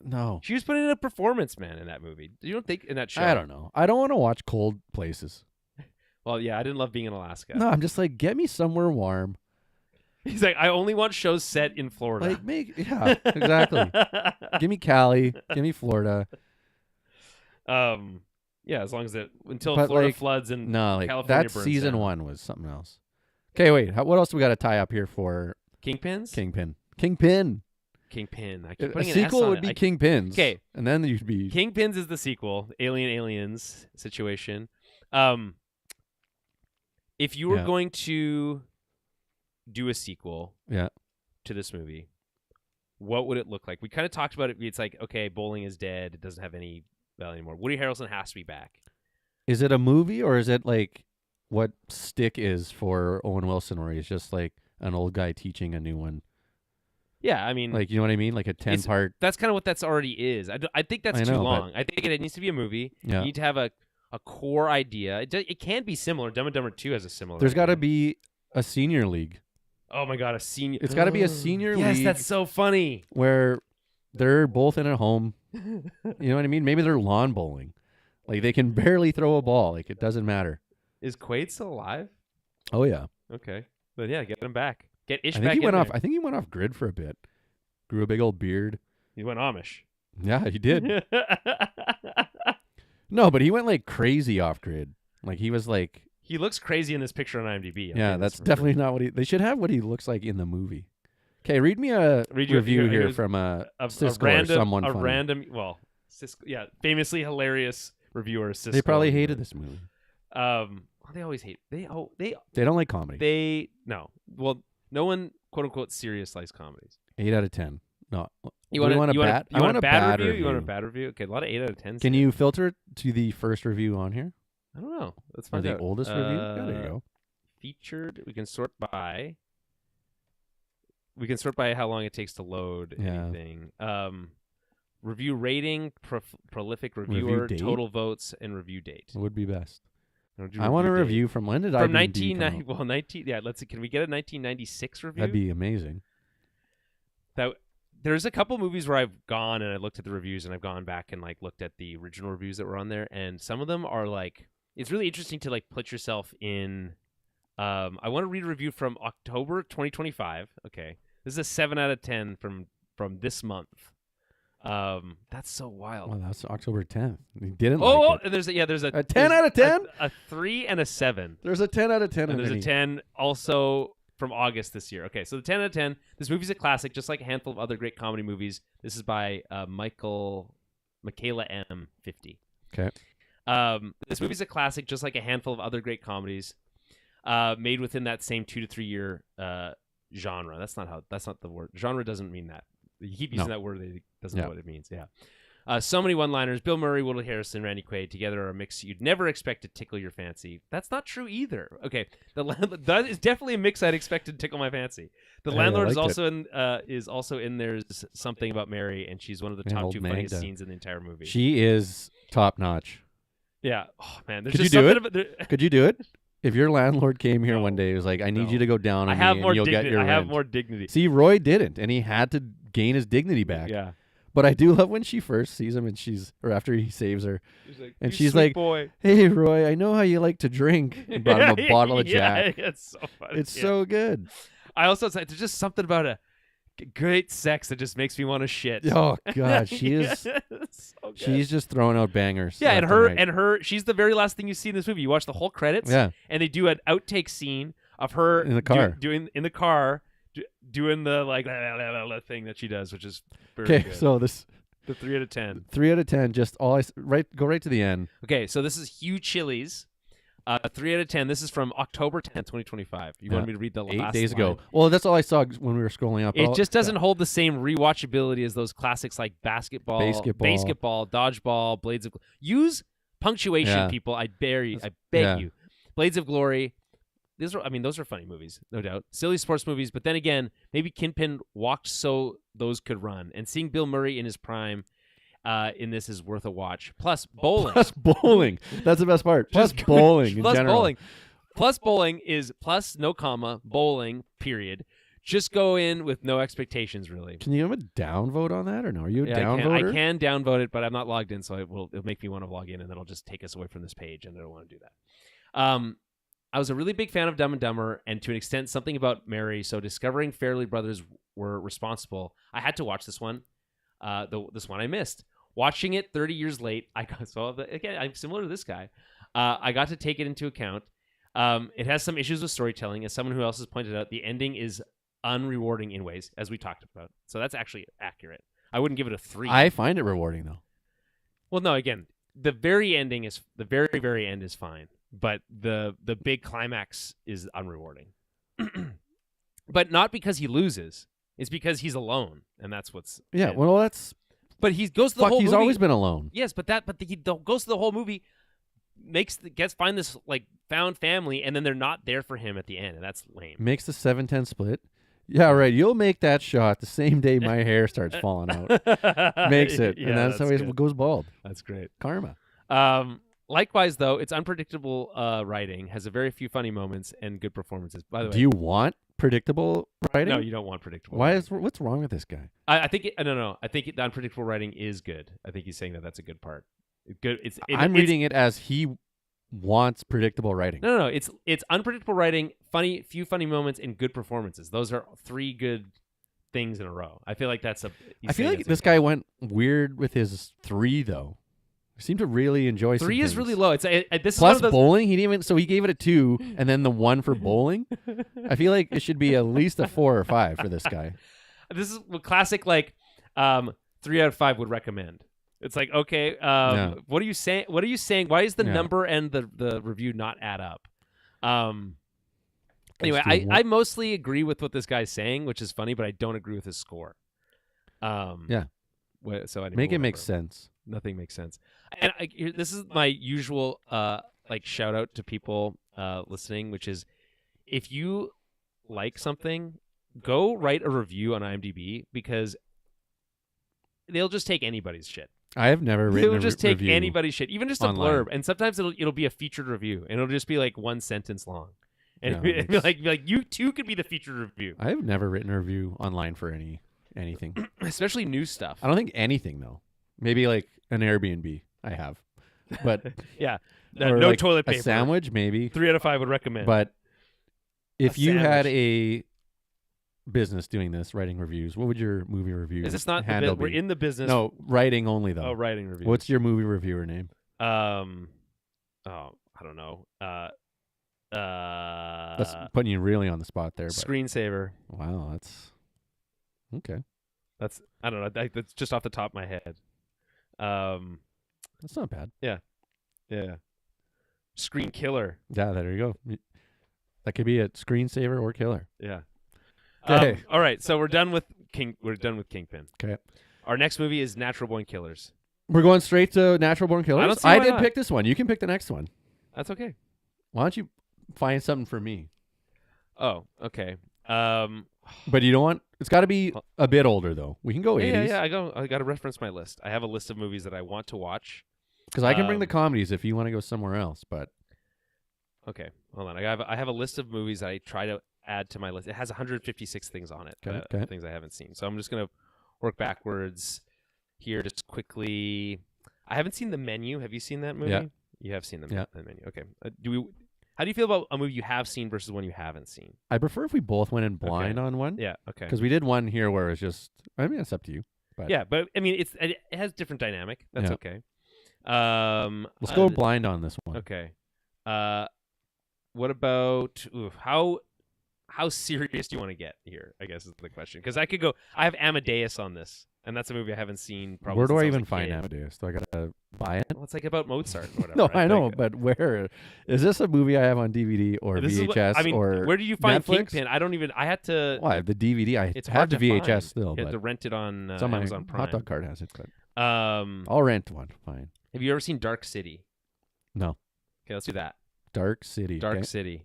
A: No.
B: She was putting in a performance, man, in that movie. You don't think in that show?
A: I don't know. I don't want to watch cold places.
B: Well, yeah, I didn't love being in Alaska.
A: No, I'm just get me somewhere warm.
B: He's like, I only want shows set in Florida.
A: Yeah, exactly. Give me Cali. Give me Florida.
B: Yeah, as long as until Florida floods and California
A: that
B: burns
A: season
B: down.
A: 1 was something else. Okay, wait. What else do we got to tie up here for
B: Kingpins?
A: Kingpin.
B: Kingpin. I keep
A: A
B: putting an
A: sequel
B: S on
A: would
B: it.
A: be Kingpins.
B: Okay,
A: and then you'd be
B: Kingpins is the sequel. Aliens situation. If you were going to do a sequel, to this movie, what would it look like? We kind of talked about it. It's like, okay, bowling is dead. It doesn't have any value anymore. Woody Harrelson has to be back.
A: Is it a movie or is it what Stick is for Owen Wilson, where he's just an old guy teaching a new one?
B: Yeah, I mean,
A: you know what I mean, a 10-part.
B: That's kind of what that's already is. I think that's too long. I think it needs to be a movie.
A: Yeah.
B: You need to have a core idea. It can be similar. Dumb and Dumber 2 has a similar.
A: There's got to be a senior league.
B: Oh my god, a senior.
A: It's got to be a senior league.
B: Yes, that's so funny.
A: Where they're both in a home. You know what I mean? Maybe they're lawn bowling. They can barely throw a ball. It doesn't matter.
B: Is Quaid still alive?
A: Oh yeah.
B: Okay, but yeah, get him back. Get Ish
A: I
B: back
A: think he
B: in
A: went
B: there.
A: off. I think he went off grid for a bit. Grew a big old beard.
B: He went Amish.
A: Yeah, he did. No, but he went crazy off grid. He was
B: He looks crazy in this picture on IMDb.
A: Yeah, that's definitely not what they should have what he looks like in the movie. Okay, read me a review here from Cisco or someone funny.
B: Random, Cisco, famously hilarious reviewer Cisco.
A: They probably hated this movie.
B: They always hate. They
A: don't like comedy.
B: No one quote unquote serious likes comedies.
A: 8 out of 10. No.
B: You want a bad review?
A: review?
B: You want a bad review? Okay, a lot of 8 out of 10s.
A: Can you filter it to the first review on here?
B: I don't know. Let's
A: Or
B: find
A: the
B: out.
A: oldest review? Yeah, there you go.
B: Featured. We can sort by. We can sort by how long it takes to load
A: Yeah.
B: anything. Review rating, prolific reviewer,
A: date?
B: total votes, and review date.
A: Would be best.
B: Wanna do
A: I want a
B: date?
A: review from when did
B: From
A: IMDb come
B: 1990.
A: out?
B: Well, 19. Yeah, let's see. Can we get a 1996 review?
A: That'd be amazing.
B: There's a couple movies where I've gone and I looked at the reviews and I've gone back and like looked at the original reviews that were on there, and some of them are like, it's really interesting to like put yourself in. I want to read a review from October 2025. Okay, this is a 7 out of 10 from this month. That's so wild.
A: Well, that's October 10th. You didn't
B: Oh,
A: like it.
B: there's a
A: 10 out of 10?
B: a 3 and a 7.
A: There's a 10 out of 10.
B: And there's a 10 also from August this year. Okay, so the 10 out of 10. This movie's a classic, just like a handful of other great comedy movies. This is by Michaela M. 50.
A: Okay.
B: This movie's a classic, just like a handful of other great comedies, made within that same 2 to 3 year genre. That's not the word. Genre doesn't mean that. You keep using that word, it doesn't know what it means. Yeah. So many one-liners. Bill Murray, Woody Harrelson, Randy Quaid together are a mix you'd never expect to tickle your fancy. That's not true either. Okay, that is definitely a mix I'd expect to tickle my fancy. The landlord is also in There's Something About Mary, and she's one of the top 2 funniest scenes in the entire movie.
A: She is top-notch.
B: Yeah. Oh man,
A: Could you do it? Could you do it? If your landlord came here one day, he was like, "I need you to go down on me, and you'll get your rent."
B: I have more dignity.
A: See, Roy didn't, and he had to gain his dignity back.
B: Yeah.
A: But I do love when she first sees him, and after he saves her,
B: like,
A: and she's
B: like,
A: "Hey, Roy, I know how you like to drink." And brought him a bottle of Jack.
B: Yeah, it's so funny.
A: It's so good.
B: I also there's just something about a great sex that just makes me want to shit.
A: Oh God, she is.
B: So
A: she's just throwing out bangers.
B: Yeah, and her, she's the very last thing you see in this movie. You watch the whole credits.
A: Yeah.
B: And they do an outtake scene of her
A: in the car,
B: doing the like thing that she does, which is very good.
A: So
B: the 3 out of 10.
A: 3 out of 10. Just go right to the end.
B: Okay, so this is Hugh Chili's. 3 out of 10. This is from October 10th, 2025. You wanted me to read the last
A: 8 days
B: line.
A: ago. Well, that's all I saw when we were scrolling up.
B: It just doesn't hold the same rewatchability as those classics like basketball, dodgeball, Blades of... Use punctuation, people. I beg you. Blades of Glory. Those are funny movies, no doubt. Silly sports movies, but then again, maybe Kingpin walked so those could run. And seeing Bill Murray in his prime in this is worth a watch. Plus bowling.
A: That's the best part. Plus bowling in general.
B: Bowling. Plus bowling is plus no comma, bowling, period. Just go in with no expectations, really.
A: Can you have a downvote on that, or no? Are you a downvoter?
B: I can downvote it, but I'm not logged in, so it'll make me want to log in, and then it'll just take us away from this page, and I don't want to do that. I was a really big fan of Dumb and Dumber, and to an extent, Something About Mary, so discovering Farrelly brothers were responsible. I had to watch this one. This one I missed. Watching it 30 years late, again, I'm similar to this guy. I got to take it into account. It has some issues with storytelling. As someone who else has pointed out, the ending is unrewarding in ways, as we talked about. So that's actually accurate. I wouldn't give it a 3.
A: I find it rewarding, though.
B: Well, no, again, the very end is fine, but the big climax is unrewarding. But not because he loses. It's because he's alone, and that's what's...
A: Yeah, well, that's...
B: But he goes to the whole movie.
A: He's always been alone.
B: Yes, but he goes to the whole movie, find this like found family, and then they're not there for him at the end, and that's lame.
A: Makes the 7-10 split. Yeah, right. You'll make that shot the same day my hair starts falling out. Makes it, and that's how he goes bald.
B: That's great.
A: Karma.
B: Likewise, though, its unpredictable writing has a very few funny moments and good performances. By the way,
A: do you want predictable writing?
B: No, you don't want predictable.
A: What's wrong with this guy?
B: I think no. I think the unpredictable writing is good. I think he's saying that's a good part. Good.
A: I'm reading it as he wants predictable writing.
B: No. It's unpredictable writing, few funny moments, and good performances. Those are 3 good things in a row. I feel like that's a.
A: I feel like this guy went weird with his 3 though. He seemed to really enjoy.
B: 3 is really low. It's this
A: plus
B: is
A: bowling. He didn't even. So he gave it a 2, and then the 1 for bowling. I feel like it should be at least a 4 or 5 for this guy.
B: This is classic. Like 3 out of 5 would recommend. It's like, okay, what are you saying? What are you saying? Why is the number and the review not add up? Anyway, I mostly agree with what this guy's saying, which is funny, but I don't agree with his score.
A: Yeah.
B: So anyway,
A: make it make sense.
B: Nothing makes sense. And this is my usual like shout out to people listening, which is if you like something go write a review on IMDb because they'll just take anybody's shit.
A: I have never written
B: They'll just take
A: review
B: anybody's shit, even just a
A: online.
B: blurb. And sometimes it'll be a featured review, and it'll just be like one sentence long. And
A: Yeah,
B: be like you too could be the featured review.
A: I have never written a review online for anything.
B: Especially new stuff.
A: I don't think anything though. Maybe like an Airbnb. I have, but
B: Yeah.
A: or
B: No
A: like
B: toilet paper.
A: A sandwich, maybe.
B: 3 out of 5 would recommend.
A: But if you had
B: sandwich.
A: a business doing this, writing reviews, what would your movie review
B: Is this not the
A: handle
B: we're
A: be?
B: in the business?
A: No, writing only though.
B: Oh, writing reviews.
A: What's your movie reviewer name?
B: Oh, I don't know.
A: That's putting you really on the spot there. But
B: Screensaver.
A: wow, that's okay.
B: That's I don't know. That's just off the top of my head.
A: That's not bad.
B: Yeah. Screen Killer.
A: Yeah, there you go. That could be a screensaver or killer.
B: Yeah.
A: Okay.
B: All right. So we're done with Kingpin.
A: Okay.
B: Our next movie is Natural Born Killers.
A: We're going straight to Natural Born Killers.
B: I don't see why
A: did
B: not.
A: pick this one. You can pick the next one.
B: That's okay.
A: Why don't you find something for me?
B: Oh, okay.
A: But you don't want. It's got to be a bit older though. We can go 80s.
B: Yeah. I got to reference my list. I have a list of movies that I want to watch.
A: Because I can bring the comedies if you want to go somewhere else. But
B: Okay, hold on. I have a list of movies that I try to add to my list. It has 156 things on it.
A: Okay.
B: Things I haven't seen. So I'm just gonna work backwards here, just quickly. I haven't seen The Menu. Have you seen that movie?
A: Yeah.
B: You have seen the
A: Yeah.
B: Menu. Okay. How do you feel about a movie you have seen versus one you haven't seen?
A: I prefer if we both went in blind on one.
B: Yeah. Okay.
A: Because we did one here where it's just. I mean, it's up to you. But
B: Yeah, but I mean, it has different dynamic. That's
A: Yeah.
B: okay.
A: let's go blind on this one.
B: Okay. What about how serious do you want to get here? I guess is the question. Because I could go. I have Amadeus on this, and that's a movie I haven't seen. Probably
A: Where do
B: since
A: I
B: was
A: even
B: a
A: find
B: kid.
A: Amadeus? Do I gotta buy it?
B: Well, it's like about Mozart or whatever.
A: No,
B: right?
A: I know,
B: Like,
A: but where is this a movie I have on DVD or
B: this is what-
A: VHS
B: I mean,
A: or
B: where do you find
A: Netflix?
B: Kingpin? I don't even. I had to.
A: Well, I have the DVD. I
B: It's
A: have
B: hard
A: the
B: to
A: VHS
B: find.
A: still,
B: You had
A: but
B: to rent it on
A: it's on my
B: Amazon Prime.
A: hot dog card has it. But
B: Um,
A: I'll rent one. Fine.
B: have you ever seen Dark City?
A: No.
B: Okay, let's do that.
A: Dark City.
B: Dark
A: okay.
B: City.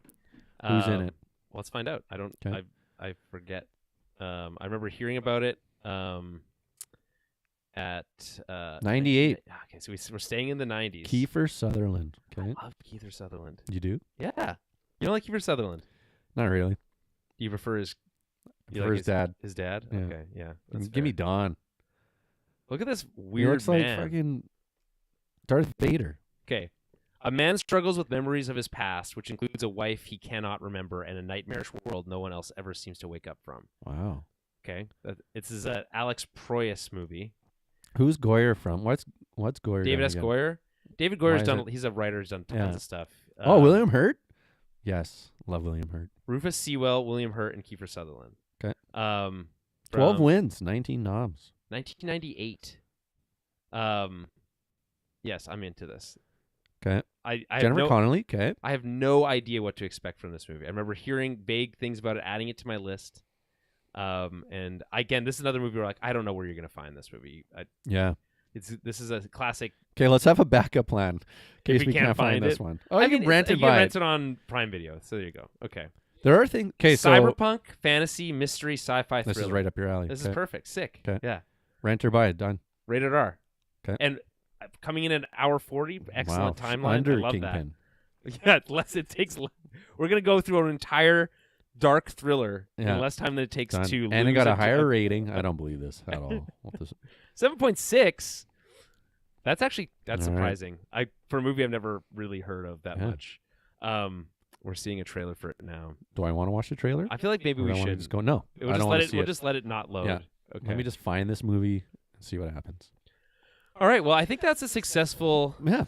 A: Who's in it?
B: Well, let's find out. I don't.
A: Okay.
B: I forget. I remember hearing about it. At
A: 98.
B: Okay, so we're staying in the 90s.
A: Kiefer Sutherland. Okay.
B: I love Kiefer Sutherland.
A: You do?
B: Yeah. You don't like Kiefer Sutherland?
A: Not really.
B: Do you prefer his? You
A: For
B: like
A: his dad.
B: His dad.
A: Yeah.
B: Okay. Yeah. That's
A: Give me
B: fair.
A: Don.
B: Look at this
A: He
B: weird
A: looks
B: man.
A: like fucking Darth Vader.
B: Okay. A man struggles with memories of his past, which includes a wife he cannot remember and a nightmarish world no one else ever seems to wake up from.
A: Wow.
B: Okay. This is a Alex Proyas movie.
A: Who's Goyer from? What's Goyer?
B: David
A: done
B: S.
A: again?
B: Goyer. David
A: Why
B: Goyer's
A: is
B: done.
A: it-
B: He's a writer. He's done tons
A: Yeah.
B: of stuff.
A: Oh, William Hurt? Yes. Love William Hurt.
B: Rufus Sewell, William Hurt, and Kiefer Sutherland.
A: Okay.
B: 12
A: 12 wins, 19 noms.
B: 1998. Yes, I'm into this.
A: Okay.
B: I have
A: Jennifer
B: no,
A: Connelly. Okay.
B: I have no idea what to expect from this movie. I remember hearing vague things about it, adding it to my list. And again, this is another movie where I don't know where you're gonna find this movie.
A: Yeah.
B: This is a classic.
A: Okay, let's have a backup plan in case
B: we
A: we
B: can't
A: can't find
B: find
A: this
B: it.
A: one. Oh,
B: I
A: you
B: mean,
A: can rent
B: you
A: it
B: can
A: by
B: rent it on Prime Video. So there you go. Okay.
A: There are things. Okay, so
B: Cyberpunk, fantasy, mystery, sci-fi,
A: this
B: thriller.
A: is right up your alley.
B: This
A: Okay.
B: is perfect. Sick.
A: 'Kay.
B: Yeah.
A: Rent or buy it. Done.
B: Rated R.
A: 'Kay.
B: And coming in at hour 40. Excellent
A: wow.
B: timeline.
A: Under
B: I love
A: Kingpin.
B: that. Yeah, less it takes. We're gonna go through an entire dark thriller
A: Yeah.
B: in less time than it takes
A: Done.
B: to.
A: And it
B: lose
A: got a
B: to-
A: higher rating. I don't believe this at all.
B: 7.6. That's all right.
A: All right.
B: Surprising. For a movie I've never really heard of that
A: Yeah.
B: much. We're seeing a trailer for it now.
A: Do I want to watch the trailer?
B: I feel like maybe
A: Or do
B: we
A: I wanna
B: should
A: just go. No,
B: We'll
A: I
B: just
A: don't
B: let
A: want
B: it.
A: to see
B: We'll
A: it.
B: just let it not load.
A: Yeah.
B: Okay.
A: Let me just find this movie and see what happens.
B: All right. Well, I think that's a successful
A: Yeah.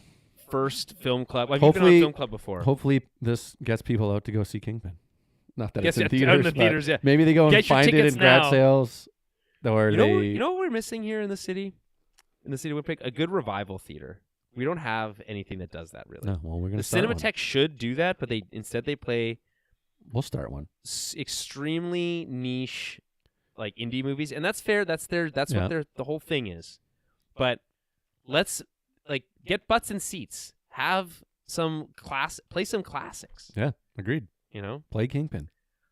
B: first film club. Have you been
A: Hopefully-
B: on film club before?
A: Hopefully, this gets people out to go see Kingpin. Not that
B: Gets
A: it's in
B: it out
A: theaters,
B: in the
A: but
B: theaters, yeah.
A: maybe they go and
B: Get your
A: find it
B: tickets
A: in grad
B: now.
A: sales, or
B: You
A: they.
B: know what we're missing here in the city? In the city of Winnipeg? A good revival theater. We don't have anything that does that, really.
A: No, well, we're
B: The
A: gonna start one.
B: Cinematheque should do that, but instead they play
A: We'll start one.
B: extremely niche, like indie movies, and that's fair. That's
A: Yeah.
B: what the whole thing is. But let's get butts and seats. Have some play some classics.
A: Yeah, agreed.
B: You know,
A: Play Kingpin.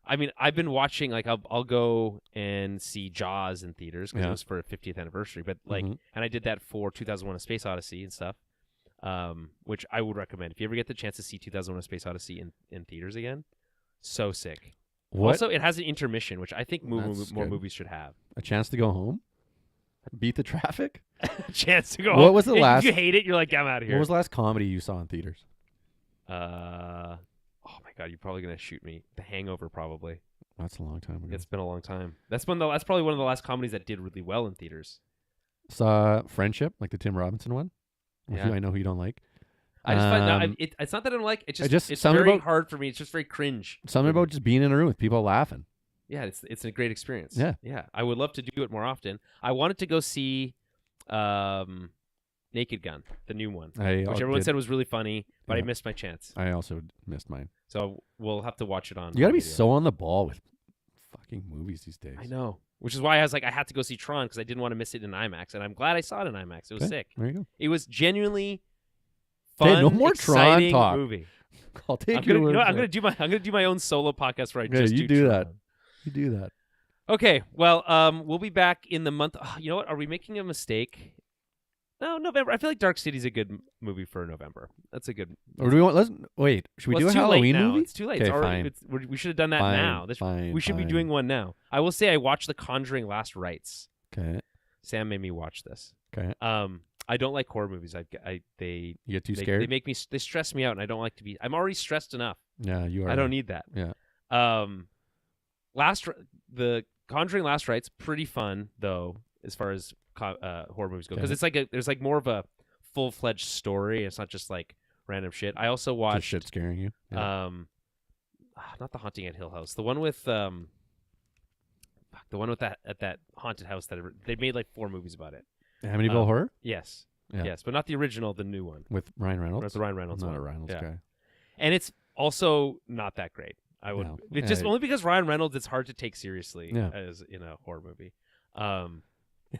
B: I mean, I've been watching, like, I'll go and see Jaws in theaters because it was for a 50th anniversary. But, like, and I did that for 2001 A Space Odyssey and stuff, which I would recommend. If you ever get the chance to see 2001 A Space Odyssey in theaters again, so sick.
A: What?
B: Also, it has an intermission, which I think more
A: good.
B: movies should have.
A: A chance to go home? Beat the traffic?
B: A chance to go
A: What
B: home.
A: was the last?
B: If you hate it, you're like, I'm out of here.
A: What was the last comedy you saw in theaters?
B: Oh my God, you're probably gonna shoot me. The Hangover, probably.
A: That's a long time ago.
B: It's been a long time. That's probably one of the last comedies that did really well in theaters.
A: Saw Friendship, like the Tim Robinson one.
B: Yeah.
A: I know who you don't like.
B: I just find it's not that I don't like. It's it's
A: something
B: very
A: about-
B: hard for me. It's just very cringe.
A: Something about just being in a room with people laughing.
B: Yeah, it's a great experience.
A: Yeah.
B: I would love to do it more often. I wanted to go see Naked Gun, the new one, which everyone said was really funny, but I missed my chance.
A: I also missed mine.
B: So we'll have to watch it on.
A: You got to be
B: video.
A: so on the ball with fucking movies these days.
B: I know, which is why I was like, I had to go see Tron because I didn't want to miss it in IMAX, and I'm glad I saw it in IMAX. It was sick.
A: There you go.
B: It was genuinely fun.
A: No more Tron
B: exciting
A: talk.
B: movie.
A: I'll take
B: I'm gonna,
A: your word
B: I'm
A: for
B: gonna do my own solo podcast where I
A: it.
B: just
A: You do
B: Tron.
A: that. You do that.
B: Okay, well, we'll be back in the month. You know what? Are we making a mistake? No, November. I feel like Dark City's a good movie for November. That's a good.
A: Or do we want? Let's wait. Should we
B: Well,
A: do a
B: it's too late
A: Halloween
B: now.
A: movie?
B: It's too late.
A: Okay,
B: It's already,
A: fine.
B: we should have done that
A: Fine,
B: now. We should be
A: fine.
B: doing one now. I will say I watched The Conjuring: Last Rites.
A: Okay.
B: Sam made me watch this.
A: Okay.
B: I don't like horror movies. They
A: You get too scared?
B: They make me. They stress me out, and I don't like to be. I'm already stressed enough.
A: Yeah, you are.
B: I don't need that.
A: Yeah.
B: The Conjuring: Last Rites, pretty fun though, as far as horror movies go, because it's like there's like more of a full-fledged story. It's not just like random shit. I also watched
A: Just shit scaring you. Yeah.
B: not The Haunting at Hill House, the one with the one with that haunted house that they made like 4 movies about it.
A: Amityville Horror
B: Yes,
A: Yeah.
B: yes, but not the original, the new one.
A: with Ryan Reynolds.
B: Or the Ryan Reynolds
A: I'm not
B: one.
A: a Reynolds
B: Yeah.
A: guy.
B: And it's also not that great. I would
A: No.
B: it's just
A: Yeah.
B: only because Ryan Reynolds, it's hard to take seriously
A: Yeah.
B: as in a horror movie.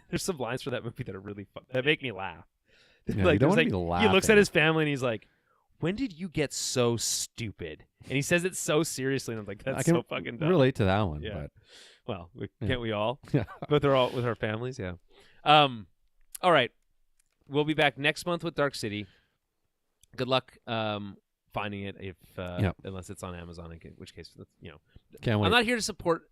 B: There's some lines for that movie that are really fun, that make me laugh.
A: Yeah,
B: like,
A: you don't
B: there's,
A: want to be
B: he looks at
A: laughing.
B: his family and he's like, "When did you get so stupid?" And he says it so seriously, and I'm like,
A: I
B: "That's
A: can
B: so fucking dumb."
A: relate to that one.
B: Yeah.
A: But
B: Well,
A: Yeah.
B: can't we all?
A: yeah.
B: But they're all with our families, yeah. All right, we'll be back next month with Dark City. Good luck finding it if unless it's on Amazon, in which case,
A: Can't wait.
B: I'm not here to support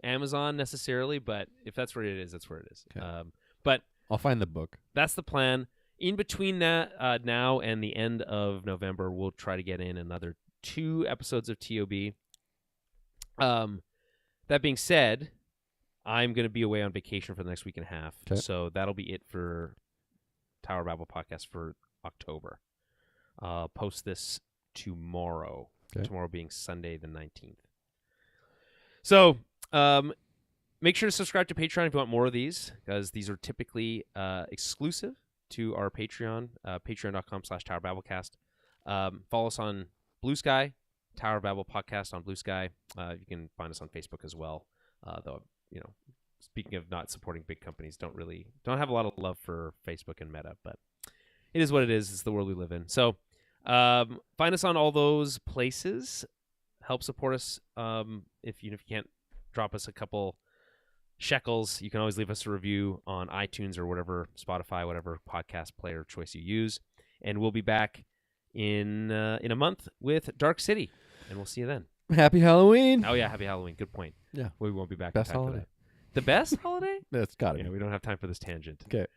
B: Amazon necessarily, but if that's where it is, that's where it is.
A: Okay.
B: But
A: I'll find the book.
B: that's the plan. In between that, now and the end of November, we'll try to get in another 2 episodes of ToB. That being said, I'm going to be away on vacation for the next week and a half.
A: Okay.
B: So that'll be it for Tower Babble Podcast for October. Post this tomorrow.
A: Okay.
B: Tomorrow being Sunday the 19th. So make sure to subscribe to Patreon if you want more of these, because these are typically exclusive to our Patreon, patreon.com/TowerBabbleCast. Follow us on Blue Sky, Tower Babble Podcast on Blue Sky. You can find us on Facebook as well. Though, speaking of not supporting big companies, don't have a lot of love for Facebook and Meta, but it is what it is. It's the world we live in. So find us on all those places. Help support us. If you can't drop us a couple shekels, you can always leave us a review on iTunes or whatever, Spotify, whatever podcast player choice you use. And we'll be back in a month with Dark City, and we'll see you then.
A: Happy Halloween.
B: Oh yeah, happy Halloween. Good point.
A: Yeah.
B: We won't be back.
A: Best
B: in time
A: holiday.
B: For that. The best holiday?
A: That's got to
B: Yeah,
A: be.
B: we don't have time for this tangent.
A: Okay.